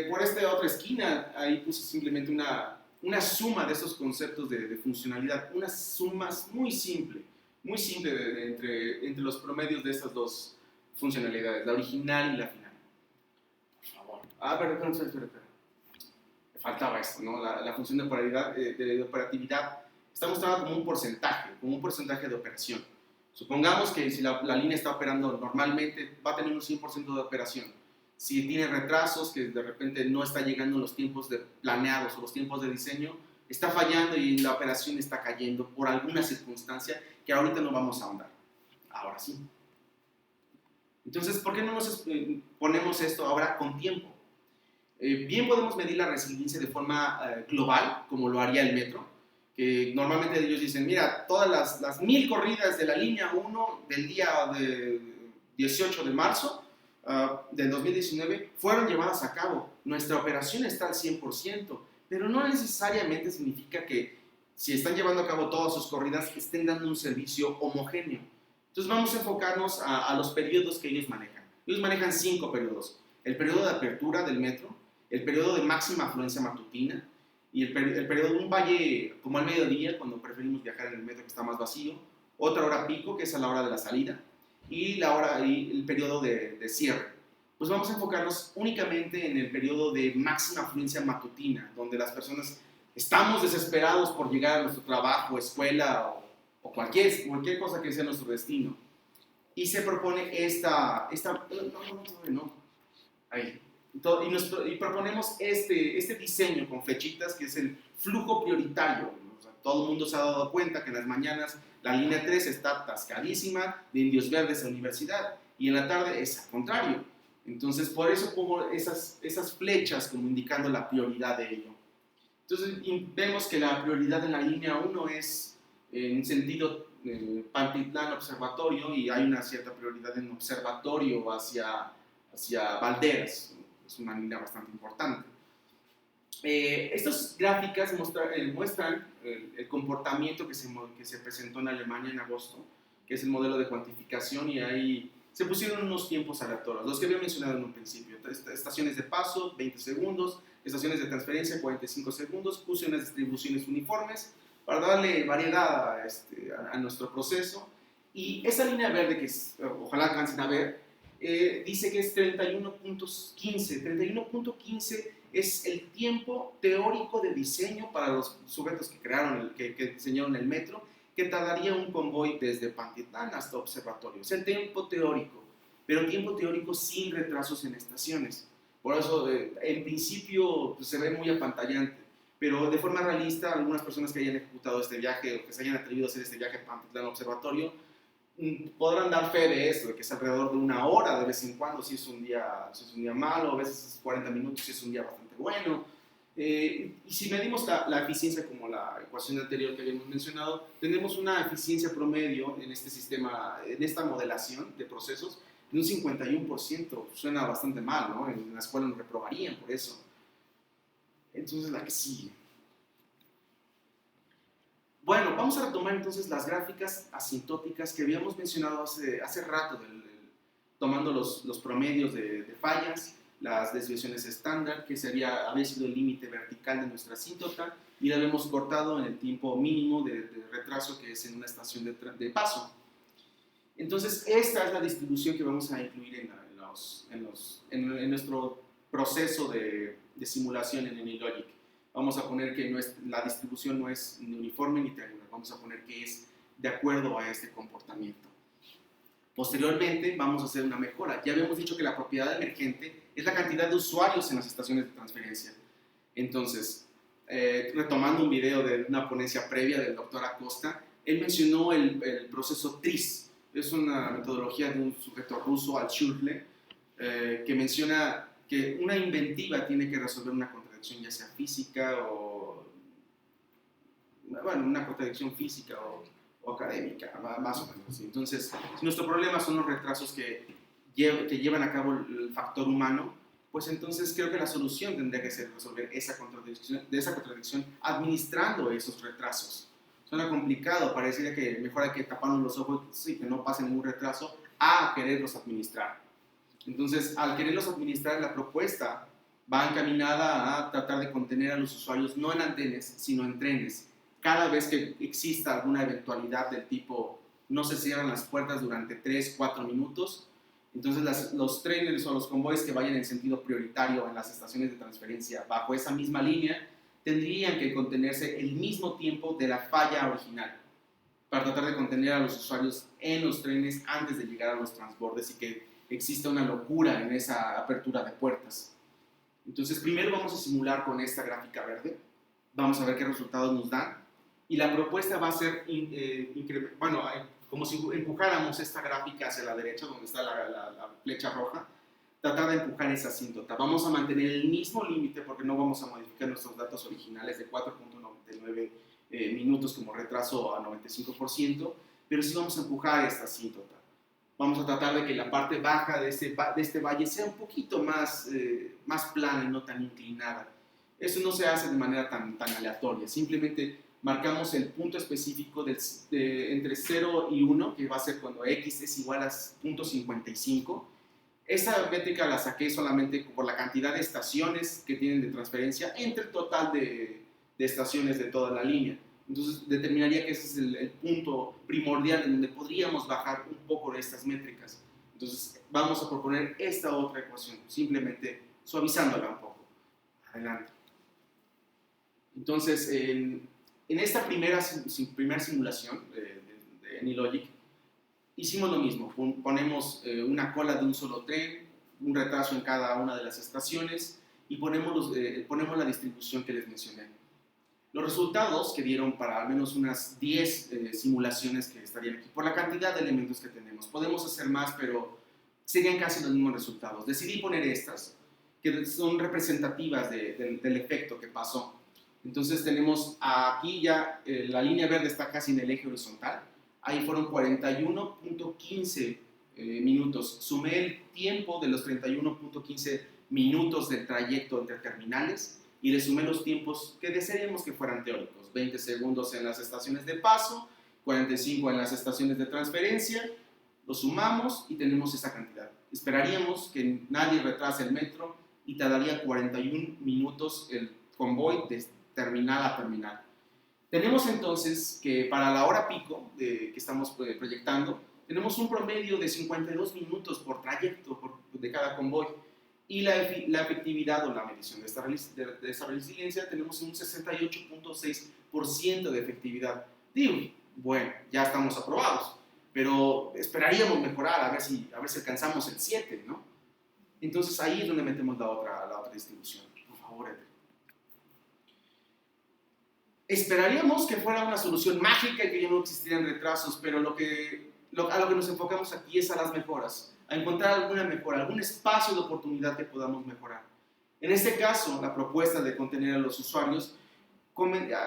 Por esta otra esquina, ahí puse simplemente una suma de esos conceptos de funcionalidad, unas sumas muy simple entre los promedios de estas dos funcionalidades, la original y la final. Por favor. Espera. Me faltaba esto, ¿no? La función de operatividad está mostrada como un porcentaje de operación. Supongamos que si la línea está operando normalmente, va a tener un 100% de operación. Si tiene retrasos, que de repente no está llegando los tiempos planeados o los tiempos de diseño, está fallando y la operación está cayendo por alguna circunstancia que ahorita no vamos a ahondar. ahora sí. Entonces, ¿por qué no nos ponemos esto ahora con tiempo? Bien podemos medir la resiliencia de forma global, como lo haría el metro, que normalmente ellos dicen, mira, todas las 1000 corridas de la línea 1 del día de 18 de marzo del 2019 fueron llevadas a cabo. Nuestra operación está al 100%, pero no necesariamente significa que si están llevando a cabo todas sus corridas estén dando un servicio homogéneo. Entonces vamos a enfocarnos a los periodos que ellos manejan. Ellos manejan 5 periodos. El periodo de apertura del metro, el periodo de máxima afluencia matutina y el periodo de un valle como al mediodía, cuando preferimos viajar en el metro que está más vacío, otra hora pico, que es a la hora de la salida, y el periodo de cierre. Pues vamos a enfocarnos únicamente en el periodo de máxima afluencia matutina, donde las personas estamos desesperados por llegar a nuestro trabajo, escuela o cualquier cosa que sea nuestro destino. Y se propone y proponemos este diseño con flechitas, que es el flujo prioritario. O sea, todo el mundo se ha dado cuenta que en las mañanas la línea 3 está atascadísima de Indios Verdes a Universidad, y en la tarde es al contrario. Entonces, por eso pongo esas flechas como indicando la prioridad de ello. Entonces, vemos que la prioridad en la línea 1 es en sentido Pantitlán Observatorio, y hay una cierta prioridad en Observatorio hacia Valderas. Es una línea bastante importante. Estas gráficas muestran el comportamiento que se presentó en Alemania en agosto, que es el modelo de cuantificación, y ahí se pusieron unos tiempos aleatorios, los que había mencionado en un principio. Estaciones de paso, 20 segundos, estaciones de transferencia, 45 segundos, puse unas distribuciones uniformes para darle variedad a nuestro proceso, y esa línea verde que ojalá alcancen a ver, dice que es 31.15. 31.15 es el tiempo teórico de diseño para los sujetos que diseñaron el metro, que tardaría un convoy desde Pantitlán hasta Observatorio. Es el tiempo teórico, pero tiempo teórico sin retrasos en estaciones. Por eso, en principio, pues, se ve muy apantallante, pero de forma realista, algunas personas que hayan ejecutado este viaje o que se hayan atrevido a hacer este viaje a Pantitlán Observatorio podrán dar fe de esto, de que es alrededor de una hora de vez en cuando, si es un día malo, a veces 40 minutos si es un día bastante bueno. Y si medimos la eficiencia como la ecuación anterior que habíamos mencionado, tenemos una eficiencia promedio en este sistema, en esta modelación de procesos, de un 51%. Suena bastante mal, ¿no? En la escuela nos reprobarían por eso. Entonces, la que sigue. Bueno, vamos a retomar entonces las gráficas asintóticas que habíamos mencionado hace rato, tomando los promedios de fallas, las desviaciones estándar, que había sido el límite vertical de nuestra asíntota, y la habíamos cortado en el tiempo mínimo de retraso, que es en una estación de paso. Entonces, esta es la distribución que vamos a incluir en nuestro proceso de simulación en AnyLogic. Vamos a poner que la distribución no es ni uniforme ni triangular, vamos a poner que es de acuerdo a este comportamiento. Posteriormente vamos a hacer una mejora. Ya habíamos dicho que la propiedad emergente es la cantidad de usuarios en las estaciones de transferencia. Entonces, retomando un video de una ponencia previa del doctor Acosta, él mencionó el proceso TRIS. Es una metodología de un sujeto ruso, Altshuler, que menciona que una inventiva tiene que resolver una contradicción ya sea física una contradicción física o académica, más o menos así. Entonces, si nuestro problema son los retrasos que llevan a cabo el factor humano, pues entonces creo que la solución tendría que ser resolver esa contradicción administrando esos retrasos. Suena complicado, parecería que mejor hay que taparnos los ojos y que no pase ningún retraso a quererlos administrar. Entonces, al quererlos administrar, la propuesta va encaminada a tratar de contener a los usuarios no en andenes, sino en trenes. Cada vez que exista alguna eventualidad del tipo no se cierran las puertas durante 3-4 minutos, entonces los trenes o los convoys que vayan en sentido prioritario en las estaciones de transferencia bajo esa misma línea tendrían que contenerse el mismo tiempo de la falla original para tratar de contener a los usuarios en los trenes antes de llegar a los transbordes y que exista una locura en esa apertura de puertas. Entonces, primero vamos a simular con esta gráfica verde, vamos a ver qué resultados nos dan, y la propuesta va a ser, como si empujáramos esta gráfica hacia la derecha, donde está la flecha roja, tratar de empujar esa asíntota. Vamos a mantener el mismo límite porque no vamos a modificar nuestros datos originales de 4.99 minutos como retraso a 95%, pero sí vamos a empujar esta asíntota. Vamos a tratar de que la parte baja de este valle sea un poquito más plana y no tan inclinada. Eso no se hace de manera tan aleatoria, simplemente marcamos el punto específico entre 0 y 1, que va a ser cuando x es igual a 0.55. Esa métrica la saqué solamente por la cantidad de estaciones que tienen de transferencia entre el total de estaciones de toda la línea. Entonces determinaría que ese es el punto primordial en donde podríamos bajar un poco de estas métricas. Entonces vamos a proponer esta otra ecuación, simplemente suavizándola un poco. Adelante. Entonces, en esta primera simulación de AnyLogic, hicimos lo mismo. Ponemos una cola de un solo tren, un retraso en cada una de las estaciones y ponemos la distribución que les mencioné. Los resultados que dieron para al menos unas 10 simulaciones que estarían aquí, por la cantidad de elementos que tenemos. Podemos hacer más, pero serían casi los mismos resultados. Decidí poner estas, que son representativas del efecto que pasó. Entonces tenemos aquí ya, la línea verde está casi en el eje horizontal. Ahí fueron 41.15 minutos. Sumé el tiempo de los 31.15 minutos del trayecto entre terminales y le sumé los tiempos que desearíamos que fueran teóricos. 20 segundos en las estaciones de paso, 45 en las estaciones de transferencia. Lo sumamos y tenemos esa cantidad. Esperaríamos que nadie retrase el metro y tardaría 41 minutos el convoy de terminal a terminal. Tenemos entonces que para la hora pico que estamos proyectando, tenemos un promedio de 52 minutos por trayecto de cada convoy. Y la efectividad o la medición de esta resiliencia tenemos un 68.6% de efectividad. Digo, bueno, ya estamos aprobados, pero esperaríamos mejorar a ver si alcanzamos el 7, ¿no? Entonces ahí es donde metemos la otra distribución. Por favor, Edgar. Esperaríamos que fuera una solución mágica y que ya no existieran retrasos, pero a lo que nos enfocamos aquí es a las mejoras, a encontrar alguna mejora, algún espacio de oportunidad que podamos mejorar. En este caso, la propuesta de contener a los usuarios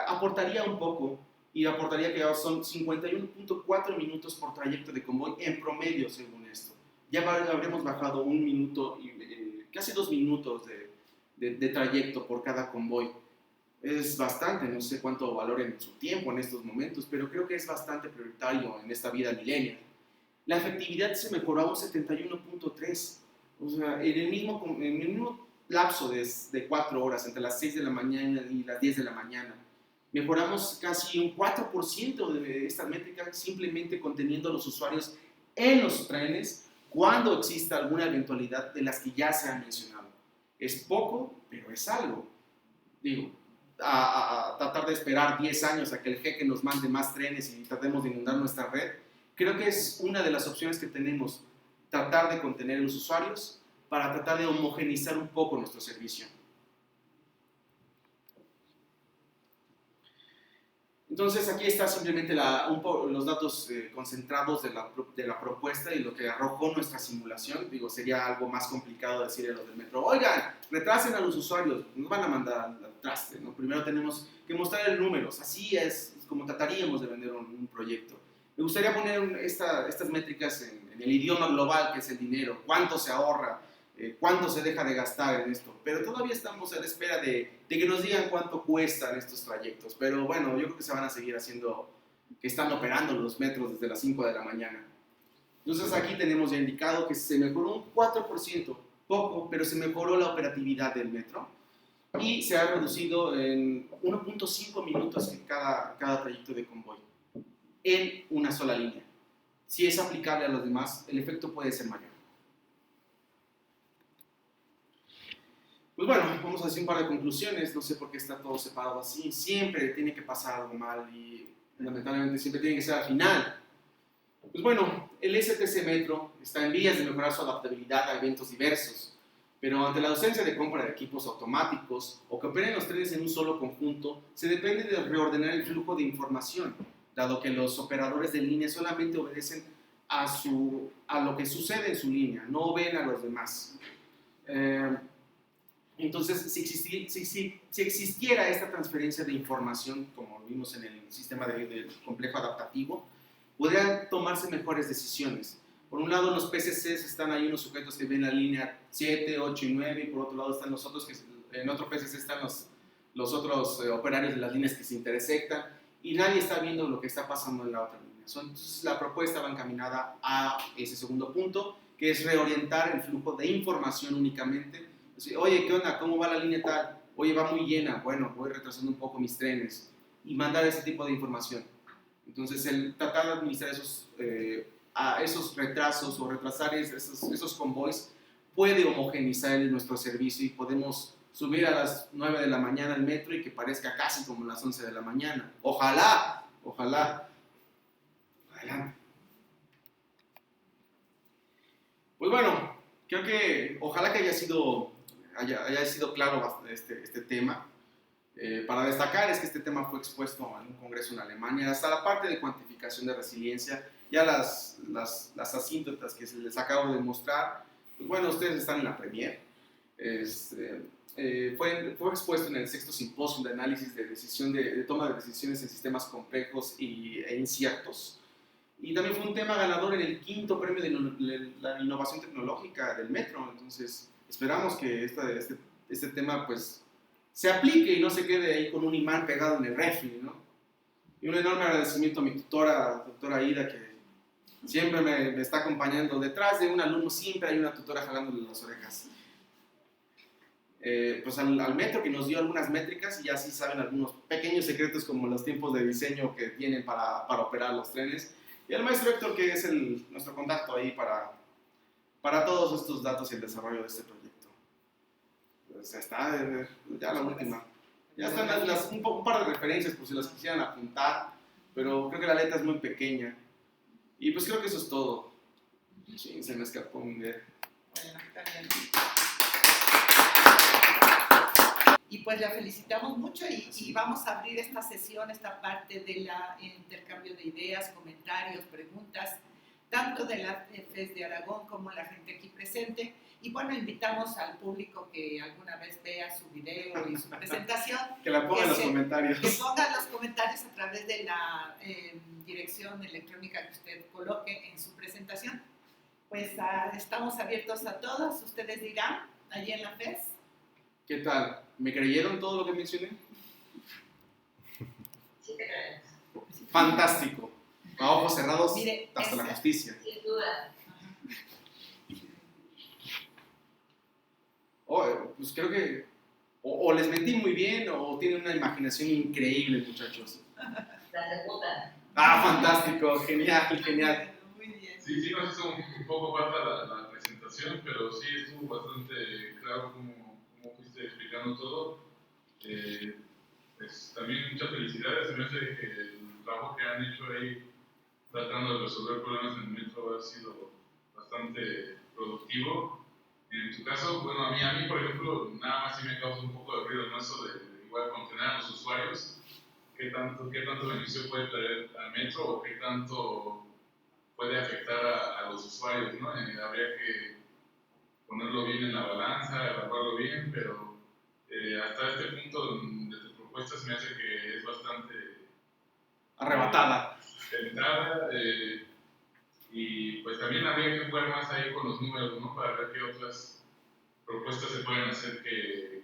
aportaría un poco y aportaría que son 51.4 minutos por trayecto de convoy en promedio según esto. Ya habremos bajado un minuto, casi 2 minutos de trayecto por cada convoy. Es bastante, no sé cuánto valoren su tiempo en estos momentos, pero creo que es bastante prioritario en esta vida millennial. La efectividad se mejoró a un 71.3, o sea, en el mismo lapso de 4 horas, entre las 6 de la mañana y las 10 de la mañana. Mejoramos casi un 4% de esta métrica simplemente conteniendo a los usuarios en los trenes cuando exista alguna eventualidad de las que ya se han mencionado. Es poco, pero es algo. Digo, a tratar de esperar 10 años a que el jeque nos mande más trenes y tratemos de inundar nuestra red, creo que es una de las opciones que tenemos, tratar de contener a los usuarios para tratar de homogeneizar un poco nuestro servicio. Entonces aquí está simplemente los datos concentrados de la propuesta y lo que arrojó nuestra simulación. Digo, sería algo más complicado decirle a los del metro, oigan, retrasen a los usuarios, nos van a mandar al traste, ¿no? Primero tenemos que mostrar números, así es como trataríamos de vender un proyecto. Me gustaría poner estas métricas en el idioma global, que es el dinero, cuánto se ahorra, cuánto se deja de gastar en esto, pero todavía estamos a la espera de que nos digan cuánto cuestan estos trayectos, pero bueno, yo creo que se van a seguir haciendo, que están operando los metros desde las 5 de la mañana. Entonces aquí tenemos ya indicado que se mejoró un 4%, poco, pero se mejoró la operatividad del metro y se ha reducido en 1.5 minutos en cada trayecto de convoy en una sola línea. Si es aplicable a los demás, el efecto puede ser mayor. Pues bueno, vamos a decir un par de conclusiones. No sé por qué está todo separado así. Siempre tiene que pasar algo mal y lamentablemente siempre tiene que ser al final. Pues bueno, el STC Metro está en vías de mejorar su adaptabilidad a eventos diversos, pero ante la ausencia de compra de equipos automáticos o que operen los trenes en un solo conjunto, se depende de reordenar el flujo de información. dado que los operadores de línea solamente obedecen a lo que sucede en su línea, no ven a los demás. Entonces, si existiera esta transferencia de información, como lo vimos en el sistema de complejo adaptativo, podrían tomarse mejores decisiones. Por un lado, los PCCs están ahí unos sujetos que ven la línea 7, 8 y 9, y por otro lado están los otros que en otro PCC están los otros operarios de las líneas que se intersectan, y nadie está viendo lo que está pasando en la otra línea. Entonces, la propuesta va encaminada a ese segundo punto, que es reorientar el flujo de información únicamente. Oye, ¿qué onda? ¿Cómo va la línea tal? Oye, va muy llena. Bueno, voy retrasando un poco mis trenes. Y mandar ese tipo de información. Entonces, el tratar de administrar esos retrasos o retrasar esos convoys puede homogeneizar nuestro servicio y podemos subir a las 9 de la mañana al metro y que parezca casi como las 11 de la mañana. Ojalá, ojalá. Adelante. Pues bueno, creo que ojalá que haya sido claro este tema. Para destacar es que este tema fue expuesto en un congreso en Alemania, hasta la parte de cuantificación de resiliencia, ya las asíntotas que se les acabo de mostrar, pues bueno, ustedes están en la premier. Fue expuesto en el sexto simposio de análisis de toma de decisiones en sistemas complejos e inciertos. Y también fue un tema ganador en el quinto premio de la innovación tecnológica del metro. Entonces, esperamos que este tema pues se aplique y no se quede ahí con un imán pegado en el refri, ¿no? Y un enorme agradecimiento a mi tutora, doctora Ida, que siempre me está acompañando. Detrás de un alumno siempre hay una tutora jalándole las orejas. Pues al metro, que nos dio algunas métricas y ya sí saben algunos pequeños secretos como los tiempos de diseño que tienen para operar los trenes. Y al maestro Héctor, que es nuestro contacto ahí para todos estos datos y el desarrollo de este proyecto. Pues ya está, ya la última. Ya están un par de referencias por si las quisieran apuntar, pero creo que la letra es muy pequeña. Y pues creo que eso es todo. Sí, se me escapó un día. Bueno, está bien. Y pues la felicitamos mucho y vamos a abrir esta sesión, esta parte del intercambio de ideas, comentarios, preguntas, tanto de la FES de Aragón como la gente aquí presente. Y bueno, invitamos al público que alguna vez vea su video y su presentación. Que la pongan en los comentarios. Que pongan los comentarios a través de la dirección electrónica que usted coloque en su presentación. Pues estamos abiertos a todos. Ustedes dirán, allí en la FES. ¿Qué tal? ¿Me creyeron todo lo que mencioné? Sí te creemos. Fantástico. A ojos cerrados, Mire, hasta la justicia. Sin duda. Pues creo que o les mentí muy bien o tienen una imaginación increíble, muchachos. La segunda. Fantástico, genial, genial. Muy bien. Sí, nos hizo un poco falta la presentación, pero sí estuvo bastante claro cómo fuiste explicando todo. Pues también muchas felicidades, se me hace que el trabajo que han hecho ahí tratando de resolver problemas en el metro ha sido bastante productivo. En tu caso, bueno, a mí por ejemplo, nada más sí me causa un poco de ruido, ¿no? Eso de igual contener a los usuarios, qué tanto beneficio puede traer al metro o qué tanto puede afectar a los usuarios, ¿no? Habría que ponerlo bien en la balanza, evaluarlo bien, pero hasta este punto de tu propuesta se me hace que es bastante Arrebatada. centrada, y pues también habría que jugar más ahí con los números, ¿no? Para ver qué otras propuestas se pueden hacer que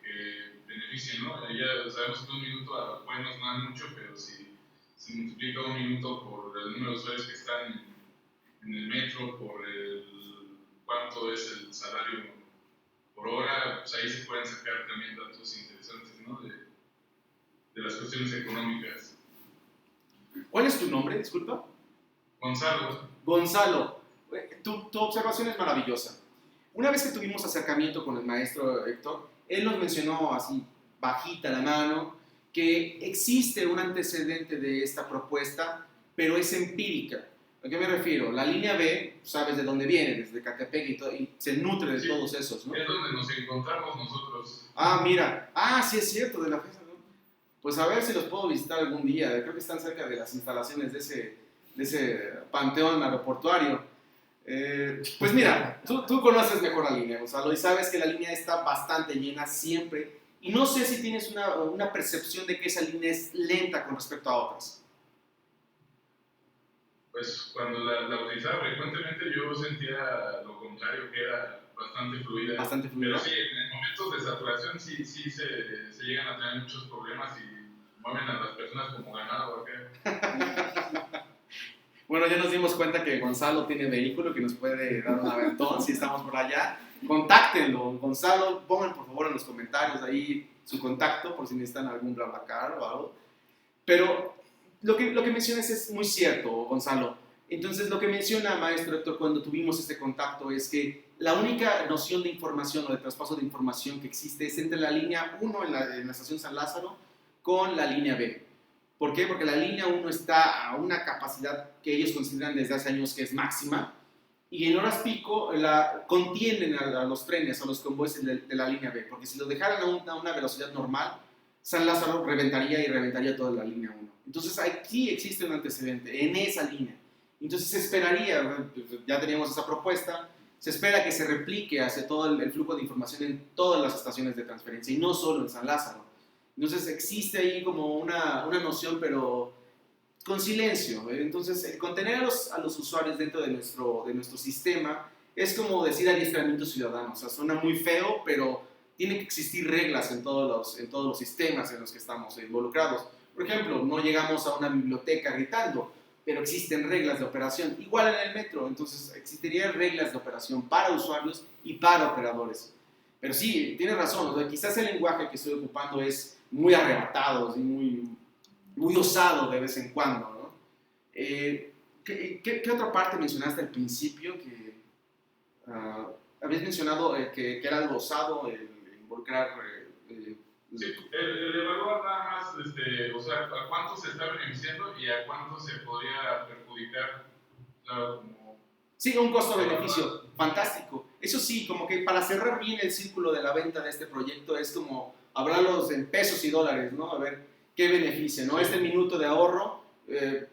beneficien, ¿no? Ya sabemos que un minuto puede no sonar mucho, pero si se multiplica un minuto por el número de usuarios que están en el metro, por cuánto es el salario por hora, pues ahí se pueden sacar también datos interesantes, ¿no? De las cuestiones económicas. ¿Cuál es tu nombre? Disculpa. Gonzalo, tu observación es maravillosa. Una vez que tuvimos acercamiento con el maestro Héctor, él nos mencionó así, bajita la mano, que existe un antecedente de esta propuesta, pero es empírica. ¿A qué me refiero? La línea B, sabes de dónde viene, desde Catepec y se nutre de todos esos, ¿no? Es donde nos encontramos nosotros. Mira. Sí es cierto, de la FES, ¿no? Pues a ver si los puedo visitar algún día. Creo que están cerca de las instalaciones de ese panteón aeroportuario. Pues mira, tú conoces mejor la línea, Gonzalo, y sabes que la línea está bastante llena siempre. Y no sé si tienes una percepción de que esa línea es lenta con respecto a otras. Pues cuando la utilizaba frecuentemente yo sentía lo contrario, que era bastante fluida. Bastante fluida. Pero sí, en momentos de saturación sí se llegan a tener muchos problemas y mueven a las personas como ganado acá. Bueno, ya nos dimos cuenta que Gonzalo tiene vehículo que nos puede dar un aventón si estamos por allá. Contáctenlo, Gonzalo, pongan por favor en los comentarios ahí su contacto por si necesitan algún BlaBlaCar o algo. Pero lo que mencionas es muy cierto, Gonzalo. Entonces, lo que menciona maestro Héctor cuando tuvimos este contacto es que la única noción de información o de traspaso de información que existe es entre la línea 1 en la estación San Lázaro con la línea B. ¿Por qué? Porque la línea 1 está a una capacidad que ellos consideran desde hace años que es máxima, y en horas pico contienen a los trenes, a los convoyes de la línea B, porque si lo dejaran a una velocidad normal, San Lázaro reventaría toda la línea 1. Entonces aquí existe un antecedente en esa línea. Entonces se esperaría, ya teníamos esa propuesta, se espera que se replique hacia todo el flujo de información en todas las estaciones de transferencia y no solo en San Lázaro. Entonces existe ahí como una noción, pero con silencio. Entonces el contener a los usuarios dentro de nuestro sistema es como decir adiestramiento ciudadano. O sea, suena muy feo, pero tiene que existir reglas en todos los sistemas en los que estamos involucrados. Por ejemplo, no llegamos a una biblioteca gritando, pero existen reglas de operación. Igual en el metro, entonces existirían reglas de operación para usuarios y para operadores. Pero sí, tienes razón, o sea, quizás el lenguaje que estoy ocupando es muy arrebatado y muy osado de vez en cuando, ¿no? ¿Qué otra parte mencionaste al principio? Que habías mencionado que era algo osado el involucrar... Sí, el evaluar nada más, o sea, a cuánto se está beneficiando y a cuánto se podría perjudicar, claro, como... Sí, un costo-beneficio fantástico. Eso sí, como que para cerrar bien el círculo de la venta de este proyecto es como hablarlos en pesos y dólares, ¿no? A ver qué beneficia, ¿no? Este minuto de ahorro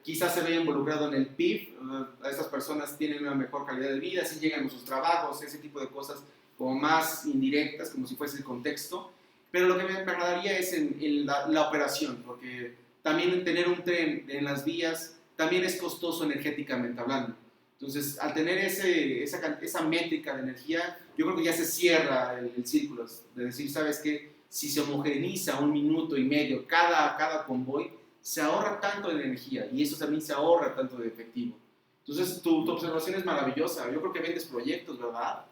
quizás se vea involucrado en el PIB, estas personas tienen una mejor calidad de vida, si llegan a sus trabajos, ese tipo de cosas como más indirectas, como si fuese el contexto. Pero lo que me agradaría es en la operación, porque también tener un tren en las vías también es costoso energéticamente hablando. Entonces, al tener esa métrica de energía, yo creo que ya se cierra el círculo, de decir, ¿sabes qué? Si se homogeneiza 1 minuto y medio cada convoy, se ahorra tanto de energía y eso también se ahorra tanto de efectivo. Entonces, tu observación es maravillosa. Yo creo que vendes proyectos, ¿verdad?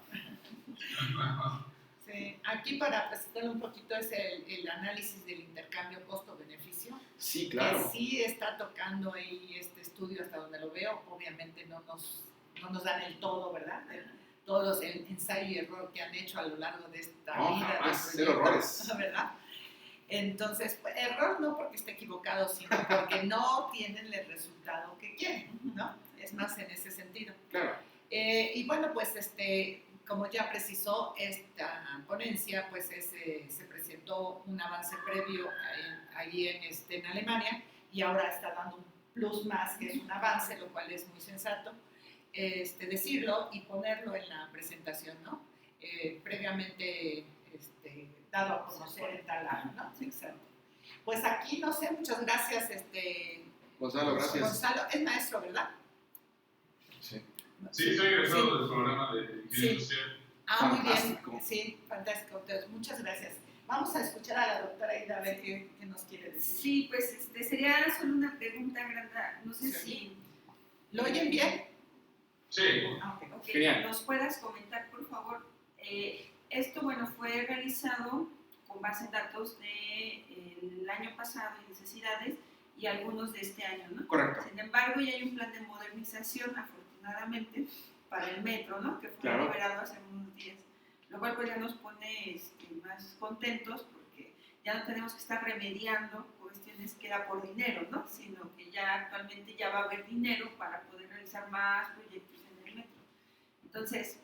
Sí, aquí para presentar un poquito es el análisis del intercambio costo-beneficio. Sí, claro. Que sí está tocando ahí este estudio hasta donde lo veo. Obviamente no nos dan el todo, ¿verdad? Todos los ensayo y error que han hecho a lo largo de esta vida. Jamás, cero errores. ¿Verdad? Entonces, pues, error no porque esté equivocado, sino porque no tienen el resultado que quieren, ¿no? Es más en ese sentido. Claro. Y bueno, pues como ya precisó esta ponencia, pues se presentó un avance previo allí en Alemania y ahora está dando un plus más, que es un avance, lo cual es muy sensato decirlo y ponerlo en la presentación, ¿no? Previamente dado a conocer en tal año, ¿no? Sí, exacto. Pues aquí, no sé, muchas gracias, Gonzalo, gracias. Gonzalo, es maestro, ¿verdad? Sí. Sí, soy egresado del programa de Ingeniería Social. Muy Fantástico. bien. Sí, fantástico. Entonces, muchas gracias. Vamos a escuchar a la doctora Ida a ver qué nos quiere decir. Sí, pues sería solo una pregunta, Granda. No sé si... ¿Lo oyen bien? Sí. Ok. Genial. ¿Nos puedas comentar, por favor? Esto, bueno, fue realizado con base en datos del año pasado y necesidades y algunos de este año, ¿no? Correcto. Sin embargo, ya hay un plan de modernización, afortunadamente, para el metro, ¿no? Que fue Claro. liberado hace unos días. Lo cual pues ya nos pone más contentos porque ya no tenemos que estar remediando cuestiones que era por dinero, ¿no? Sino que ya actualmente ya va a haber dinero para poder realizar más proyectos en el metro. Entonces,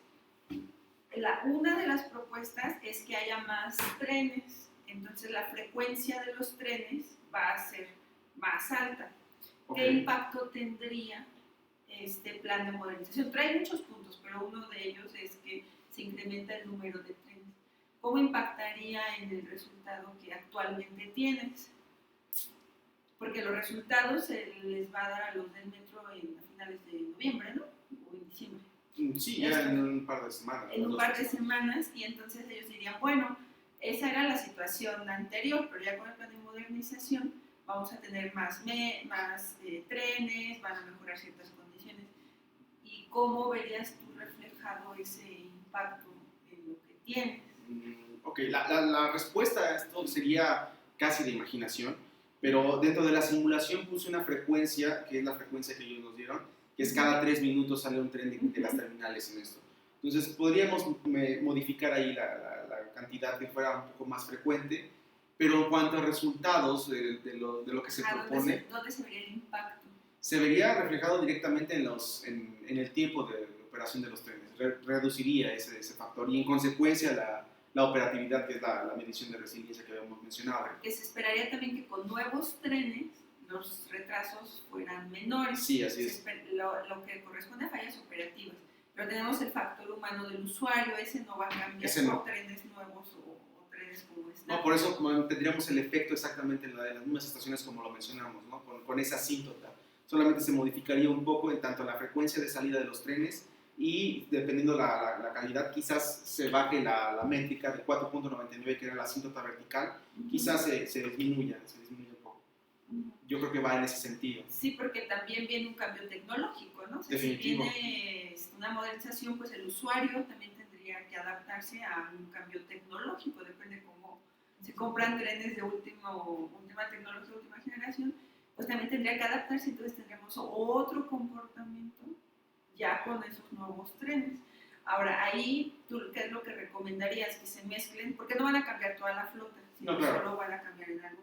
una de las propuestas es que haya más trenes. Entonces, la frecuencia de los trenes va a ser más alta. Ok. ¿Qué impacto tendría este plan de modernización? Trae muchos puntos, pero uno de ellos es que se incrementa el número de trenes. ¿Cómo impactaría en el resultado que actualmente tienes? Porque los resultados se les va a dar a los del metro a finales de noviembre, ¿no? O en diciembre. Sí, ya en un par de semanas. En un par de semanas, y entonces ellos dirían, bueno, esa era la situación anterior, pero ya con el plan de modernización vamos a tener más trenes, van a mejorar ciertas condiciones. ¿Y cómo verías tú reflejado ese impacto en lo que tienes? Ok, la respuesta a esto sería casi de imaginación, pero dentro de la simulación puse una frecuencia, que es la frecuencia que ellos nos dieron, que es cada 3 minutos sale un tren de las terminales en esto. Entonces podríamos modificar ahí la cantidad que fuera un poco más frecuente, pero en cuanto a resultados de lo que se propone, ¿Dónde se vería el impacto? se vería reflejado directamente en el tiempo de operación de los trenes. Reduciría ese factor y en consecuencia la operatividad, que es la medición de resiliencia que habíamos mencionado. Que se esperaría también que con nuevos trenes los retrasos fueran menores. Sí, así es. Lo que corresponde a fallas operativas. Pero tenemos el factor humano del usuario, ese no va a cambiar Ese no. por trenes nuevos o trenes como están. No, por eso tendríamos el efecto exactamente en las mismas estaciones como lo mencionamos, ¿no? Con esa asíntota. Solamente se modificaría un poco en tanto la frecuencia de salida de los trenes y dependiendo la calidad, quizás se baje la métrica de 4.99, que era la asíntota vertical, quizás se disminuya un poco. Yo creo que va en ese sentido. Sí, porque también viene un cambio tecnológico, ¿no? O sea, Definitivo. si viene una modernización, pues el usuario también tendría que adaptarse a un cambio tecnológico, depende cómo se compran trenes de última tecnología, última generación, pues también tendría que adaptarse, entonces tendríamos otro comportamiento ya con esos nuevos trenes. Ahora, ahí, ¿tú qué es lo que recomendarías? Que se mezclen, porque no van a cambiar toda la flota, sino No, claro. solo van a cambiar en algo.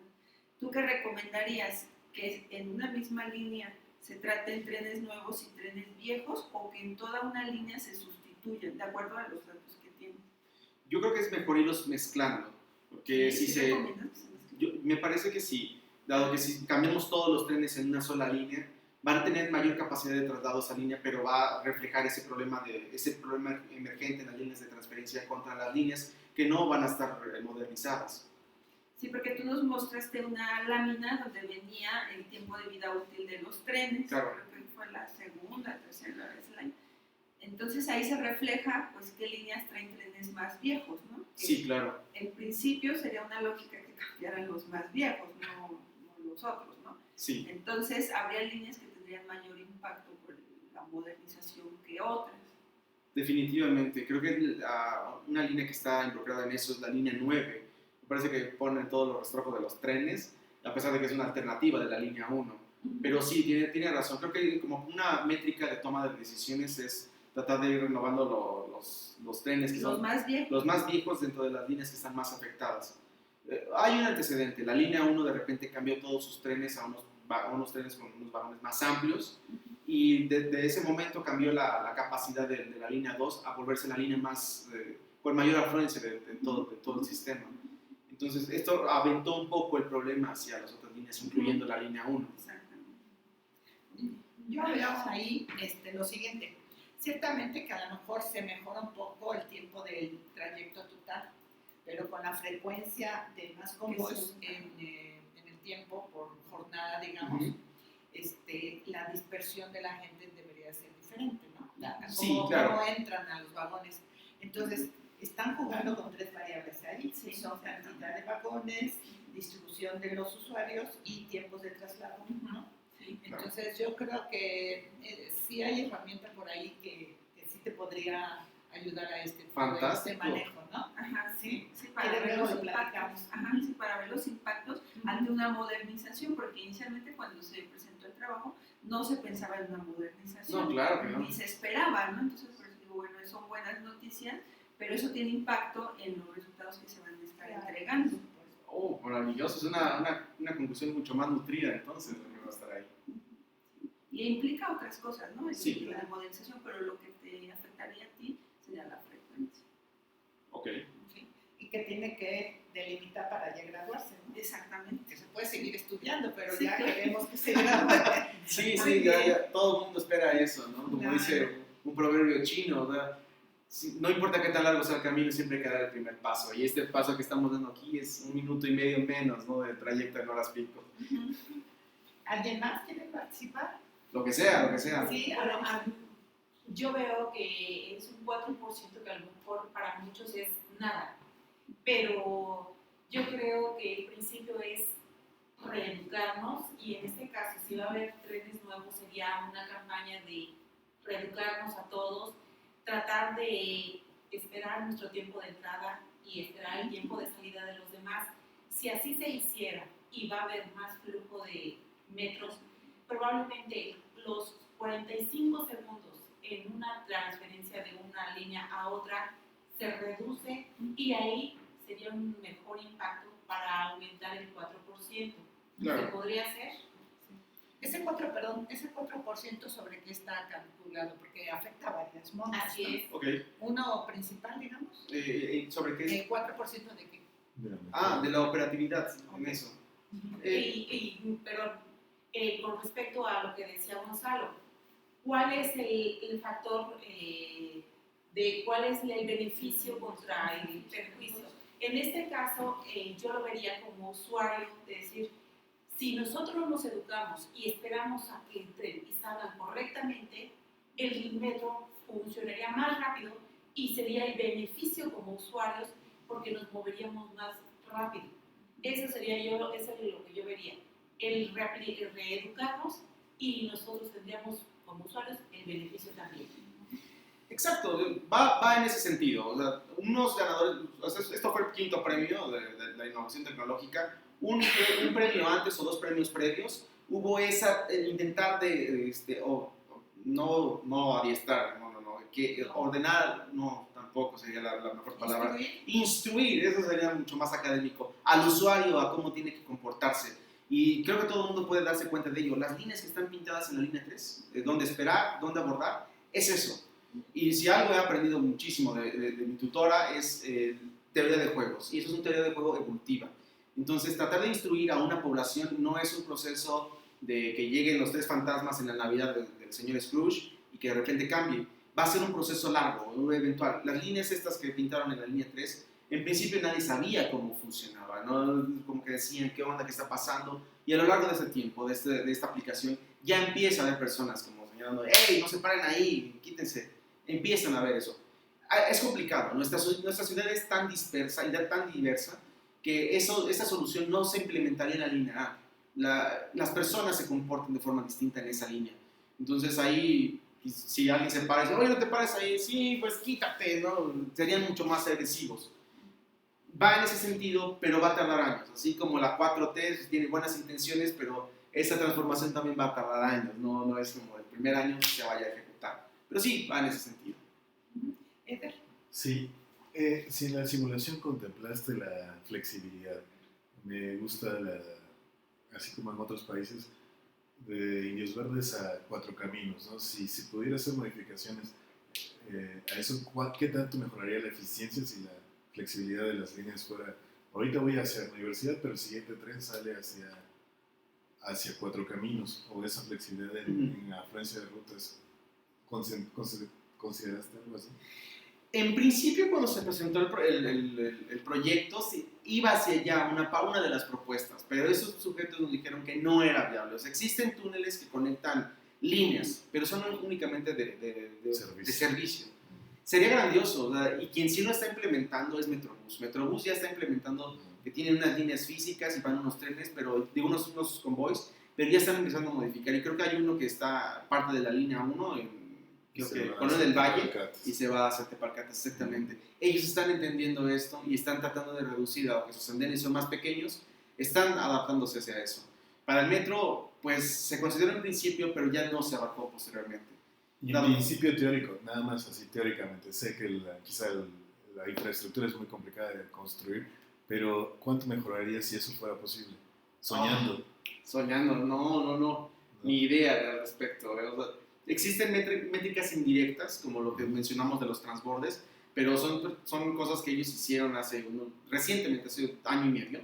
¿Tú qué recomendarías? ¿Que en una misma línea se traten trenes nuevos y trenes viejos o que en toda una línea se sustituyan, de acuerdo a los datos que tienen? Yo creo que es mejor irlos mezclando, porque recomiendas que se mezclen? me parece que sí, dado que si cambiamos todos los trenes en una sola línea, van a tener mayor capacidad de traslado a esa línea, pero va a reflejar ese problema emergente en las líneas de transferencia contra las líneas que no van a estar modernizadas. Sí, porque tú nos mostraste una lámina donde venía el tiempo de vida útil de los trenes, Claro. creo que fue la segunda, tercera slide. Entonces ahí se refleja pues qué líneas traen trenes más viejos, ¿no? Que Sí, claro. en principio sería una lógica que cambiaran los más viejos, no los otros, ¿no? Sí. Entonces habría líneas que tendrían mayor impacto por la modernización que otras. Definitivamente. Creo que una línea que está involucrada en eso es la línea 9. Me parece que ponen todos los rastrojos de los trenes, a pesar de que es una alternativa de la línea 1. Pero sí, tiene razón. Creo que como una métrica de toma de decisiones es tratar de ir renovando los trenes que son los más viejos dentro de las líneas que están más afectadas. Hay un antecedente. La línea 1 de repente cambió todos sus trenes a unos trenes con unos vagones más amplios y desde ese momento cambió la capacidad de la línea 2 a volverse la línea más con mayor afluencia de todo el sistema. Entonces esto aventó un poco el problema hacia las otras líneas, incluyendo la línea 1. Exactamente. Yo veo ahí lo siguiente. Ciertamente que a lo mejor se mejora un poco el tiempo del trayecto total, pero con la frecuencia de más convoys en el tiempo por jornada, digamos, la dispersión de la gente debería ser diferente, ¿no? Cómo entran a los vagones. Entonces, están jugando con 3 variables ahí, son cantidad de vagones, distribución de los usuarios y tiempos de traslado, ¿no? Entonces yo creo que sí hay herramienta por ahí que sí te podría ayudar a este manejo, ¿no? Ajá, sí, para ver los impactos. Ajá, sí, para ver los impactos ante una modernización, porque inicialmente cuando se presentó el trabajo no se pensaba en una modernización. No, claro que no. Ni se esperaba, ¿no? Entonces, por eso digo, bueno, son buenas noticias, pero eso tiene impacto en los resultados que se van a estar entregando. Oh, maravilloso, es una conclusión mucho más nutrida entonces lo que va a estar ahí. Y implica otras cosas, ¿no? Sí, la modernización, pero lo que te afectaría a ti sería la frecuencia. Ok. Sí. Y que tiene que delimita para ya graduarse, ¿no? Exactamente. Que se puede seguir estudiando, pero Sí, ya claro. queremos que se gradúe. Sí, Muy sí, bien. ya todo el mundo espera eso, ¿no? Como Claro. dice un proverbio chino, ¿verdad? No importa qué tan largo sea el camino, siempre hay que dar el primer paso. Y este paso que estamos dando aquí es 1 minuto y medio menos, ¿no? Del trayecto en horas pico. ¿Alguien más quiere participar? Lo que sea, lo que sea. Sí, Bueno, yo veo que es un 4% que a lo mejor para muchos es nada, pero yo creo que el principio es reeducarnos y en este caso si va a haber trenes nuevos sería una campaña de reeducarnos a todos, tratar de esperar nuestro tiempo de entrada y esperar el tiempo de salida de los demás. Si así se hiciera y va a haber más flujo de metros, probablemente los 45 segundos en una transferencia de una línea a otra se reduce y ahí sería un mejor impacto para aumentar el 4%. Claro. ¿Se podría hacer? Ese 4% sobre qué está calculado, porque afecta a varias modas. Así ¿no? es. Ok. Uno principal, digamos. ¿Sobre qué? El 4% de qué. Ah, de la operatividad, en eso. Perdón, con respecto a lo que decía Gonzalo, ¿cuál es el factor de cuál es el beneficio contra el perjuicio? En este caso, yo lo vería como usuario, de decir, si nosotros nos educamos y esperamos a que entren y salgan correctamente, el metro funcionaría más rápido y sería el beneficio como usuarios porque nos moveríamos más rápido. Eso es lo que yo vería, el reeducarnos y nosotros tendríamos como usuarios el beneficio también. Exacto, va en ese sentido. O sea, unos ganadores, o sea, esto fue el 5º premio de la innovación tecnológica. Un premio antes o 2 premios previos, hubo intentar de, no adiestrar, que ordenar, no, tampoco sería la mejor palabra. Instruir, eso sería mucho más académico, al usuario a cómo tiene que comportarse. Y creo que todo el mundo puede darse cuenta de ello. Las líneas que están pintadas en la línea 3, dónde esperar, dónde abordar, es eso. Y si algo he aprendido muchísimo de mi tutora es teoría de juegos, y eso es una teoría de juego evolutiva. Entonces, tratar de instruir a una población no es un proceso de que lleguen los 3 fantasmas en la Navidad del señor Scrooge y que de repente cambie. Va a ser un proceso largo, eventual. Las líneas estas que pintaron en la línea 3, en principio nadie sabía cómo funcionaba, ¿no? Como que decían, ¿qué onda, qué está pasando? Y a lo largo de ese tiempo, de esta aplicación, ya empieza a haber personas como señalando, ¡hey, no se paren ahí, quítense! Empiezan a ver eso. Es complicado, nuestra ciudad es tan dispersa y tan diversa que esa solución no se implementaría en la línea A. Las personas se comportan de forma distinta en esa línea. Entonces ahí, si alguien se para y dice, oye, no te pares ahí, sí, pues quítate, ¿no? Serían mucho más agresivos. Va en ese sentido, pero va a tardar años. Así como la 4T tiene buenas intenciones, pero esa transformación también va a tardar años. No es como el primer año que se vaya a ejecutar. Pero sí, va en ese sentido. Eder. Sí, si en la simulación contemplaste la flexibilidad, me gusta, así como en otros países, de Indios Verdes a 4 caminos, ¿no? Si pudiera hacer modificaciones a eso, ¿qué tanto mejoraría la eficiencia si la flexibilidad de las líneas fuera? Ahorita voy hacia la universidad, pero el siguiente tren sale hacia 4 caminos, o esa flexibilidad en la afluencia de rutas. ¿Consideraste algo así? En principio, cuando se presentó el proyecto, iba hacia allá una de las propuestas, pero esos sujetos nos dijeron que no era viable. O sea, existen túneles que conectan líneas, pero son únicamente de servicio. Sería grandioso, ¿verdad? Y quien sí lo está implementando es Metrobús. Metrobús ya está implementando que tienen unas líneas físicas y van unos trenes, pero de unos convoys, pero ya están empezando a modificar. Y creo que hay uno que está parte de la línea 1 creo que Colonia del Valle, y se va a hacer Tepalcates, exactamente. Ellos están entendiendo esto y están tratando de reducir, aunque sus andenes son más pequeños, están adaptándose hacia eso. Para el metro, pues se consideró en principio, pero ya no se abarcó posteriormente. Y en principio teórico, nada más así teóricamente, sé que quizá la infraestructura es muy complicada de construir, pero ¿cuánto mejoraría si eso fuera posible? Soñando. Soñando, no, ni idea al respecto. O sea, existen métricas indirectas, como lo que mencionamos de los transbordes, pero son cosas que ellos hicieron recientemente, hace un año y medio.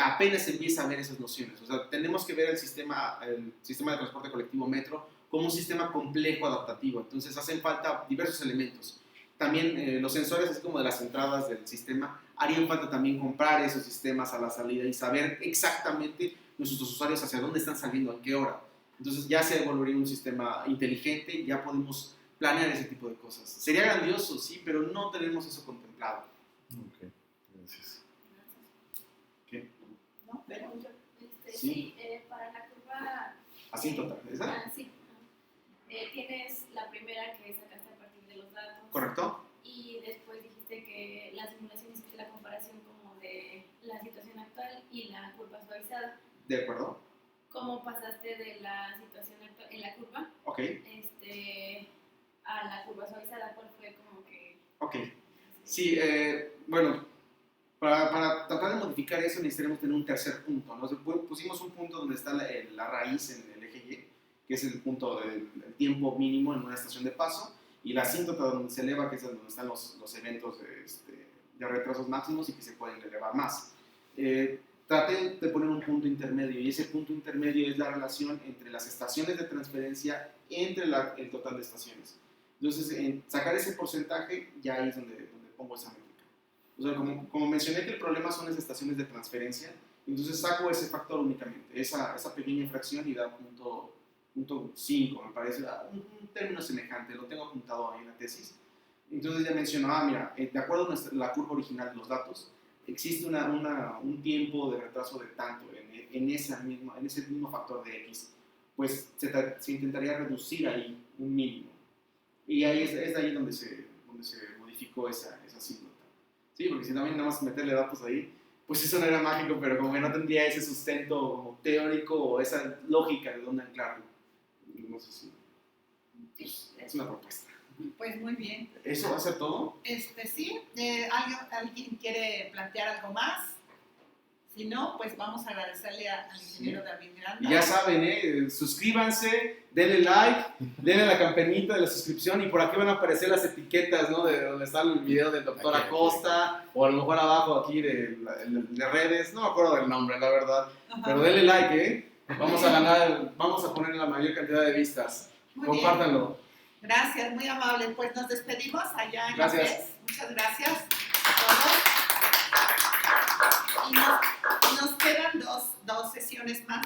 Apenas se empieza a ver esas nociones. O sea, tenemos que ver el sistema de transporte colectivo metro como un sistema complejo adaptativo. Entonces hacen falta diversos elementos. También los sensores, así como de las entradas del sistema, harían falta también comprar esos sistemas a la salida y saber exactamente nuestros usuarios hacia dónde están saliendo, a qué hora. Entonces ya se volvería un sistema inteligente y ya podemos planear ese tipo de cosas. Sería grandioso, sí, pero no tenemos eso contemplado. Ok, gracias. ¿Qué? ¿No? Pero, Sí. Para la curva... Asíntota, ¿esa? Sí. Tienes la primera que sacaste a partir de los datos. ¿Correcto? Y después dijiste que la simulación hiciste la comparación como de la situación actual y la curva suavizada. ¿De acuerdo? ¿Cómo pasaste de la situación actual en la curva Ok, a la curva suavizada? ¿Cuál fue como que...? ok. Sí, bueno, para tratar de modificar eso necesitaremos tener un tercer punto, ¿no? Pusimos un punto donde está la raíz en el eje Y, que es el punto del tiempo mínimo en una estación de paso, y la asíntota donde se eleva, que es donde están los eventos de retrasos máximos y que se pueden elevar más. Traté de poner un punto intermedio, y ese punto intermedio es la relación entre las estaciones de transferencia entre el total de estaciones. Entonces, sacar ese porcentaje, ya ahí es donde pongo esa métrica. O sea, como mencioné que el problema son las estaciones de transferencia, entonces saco ese factor únicamente, esa pequeña fracción, y da punto 5, me parece, un término semejante, lo tengo apuntado ahí en la tesis. Entonces ya menciono, mira, de acuerdo a la curva original de los datos, existe un tiempo de retraso de tanto en ese mismo factor de X, pues se intentaría reducir ahí un mínimo. Y ahí es de ahí donde se modificó esa asíntota. Sí, porque si también nada más meterle datos ahí, pues eso no era mágico, pero como que no tendría ese sustento como teórico o esa lógica de dónde anclarlo. No sé si... Pues, es una propuesta. pues muy bien. ¿Eso va a ser todo? Sí, ¿alguien quiere plantear algo más? Si no, pues vamos a agradecerle al ingeniero David Granda. Y ya saben, suscríbanse, denle like, denle a la campanita de la suscripción, y por aquí van a aparecer las etiquetas, ¿no? De donde está el video del doctor Acosta, o a lo mejor abajo aquí de redes, no me acuerdo del nombre, la verdad. Ajá. Pero denle like, vamos a poner la mayor cantidad de vistas. Muy Compártanlo. bien. Gracias, muy amable. Pues nos despedimos allá en Gracias. la FES. Muchas gracias a todos. Y nos quedan dos sesiones más.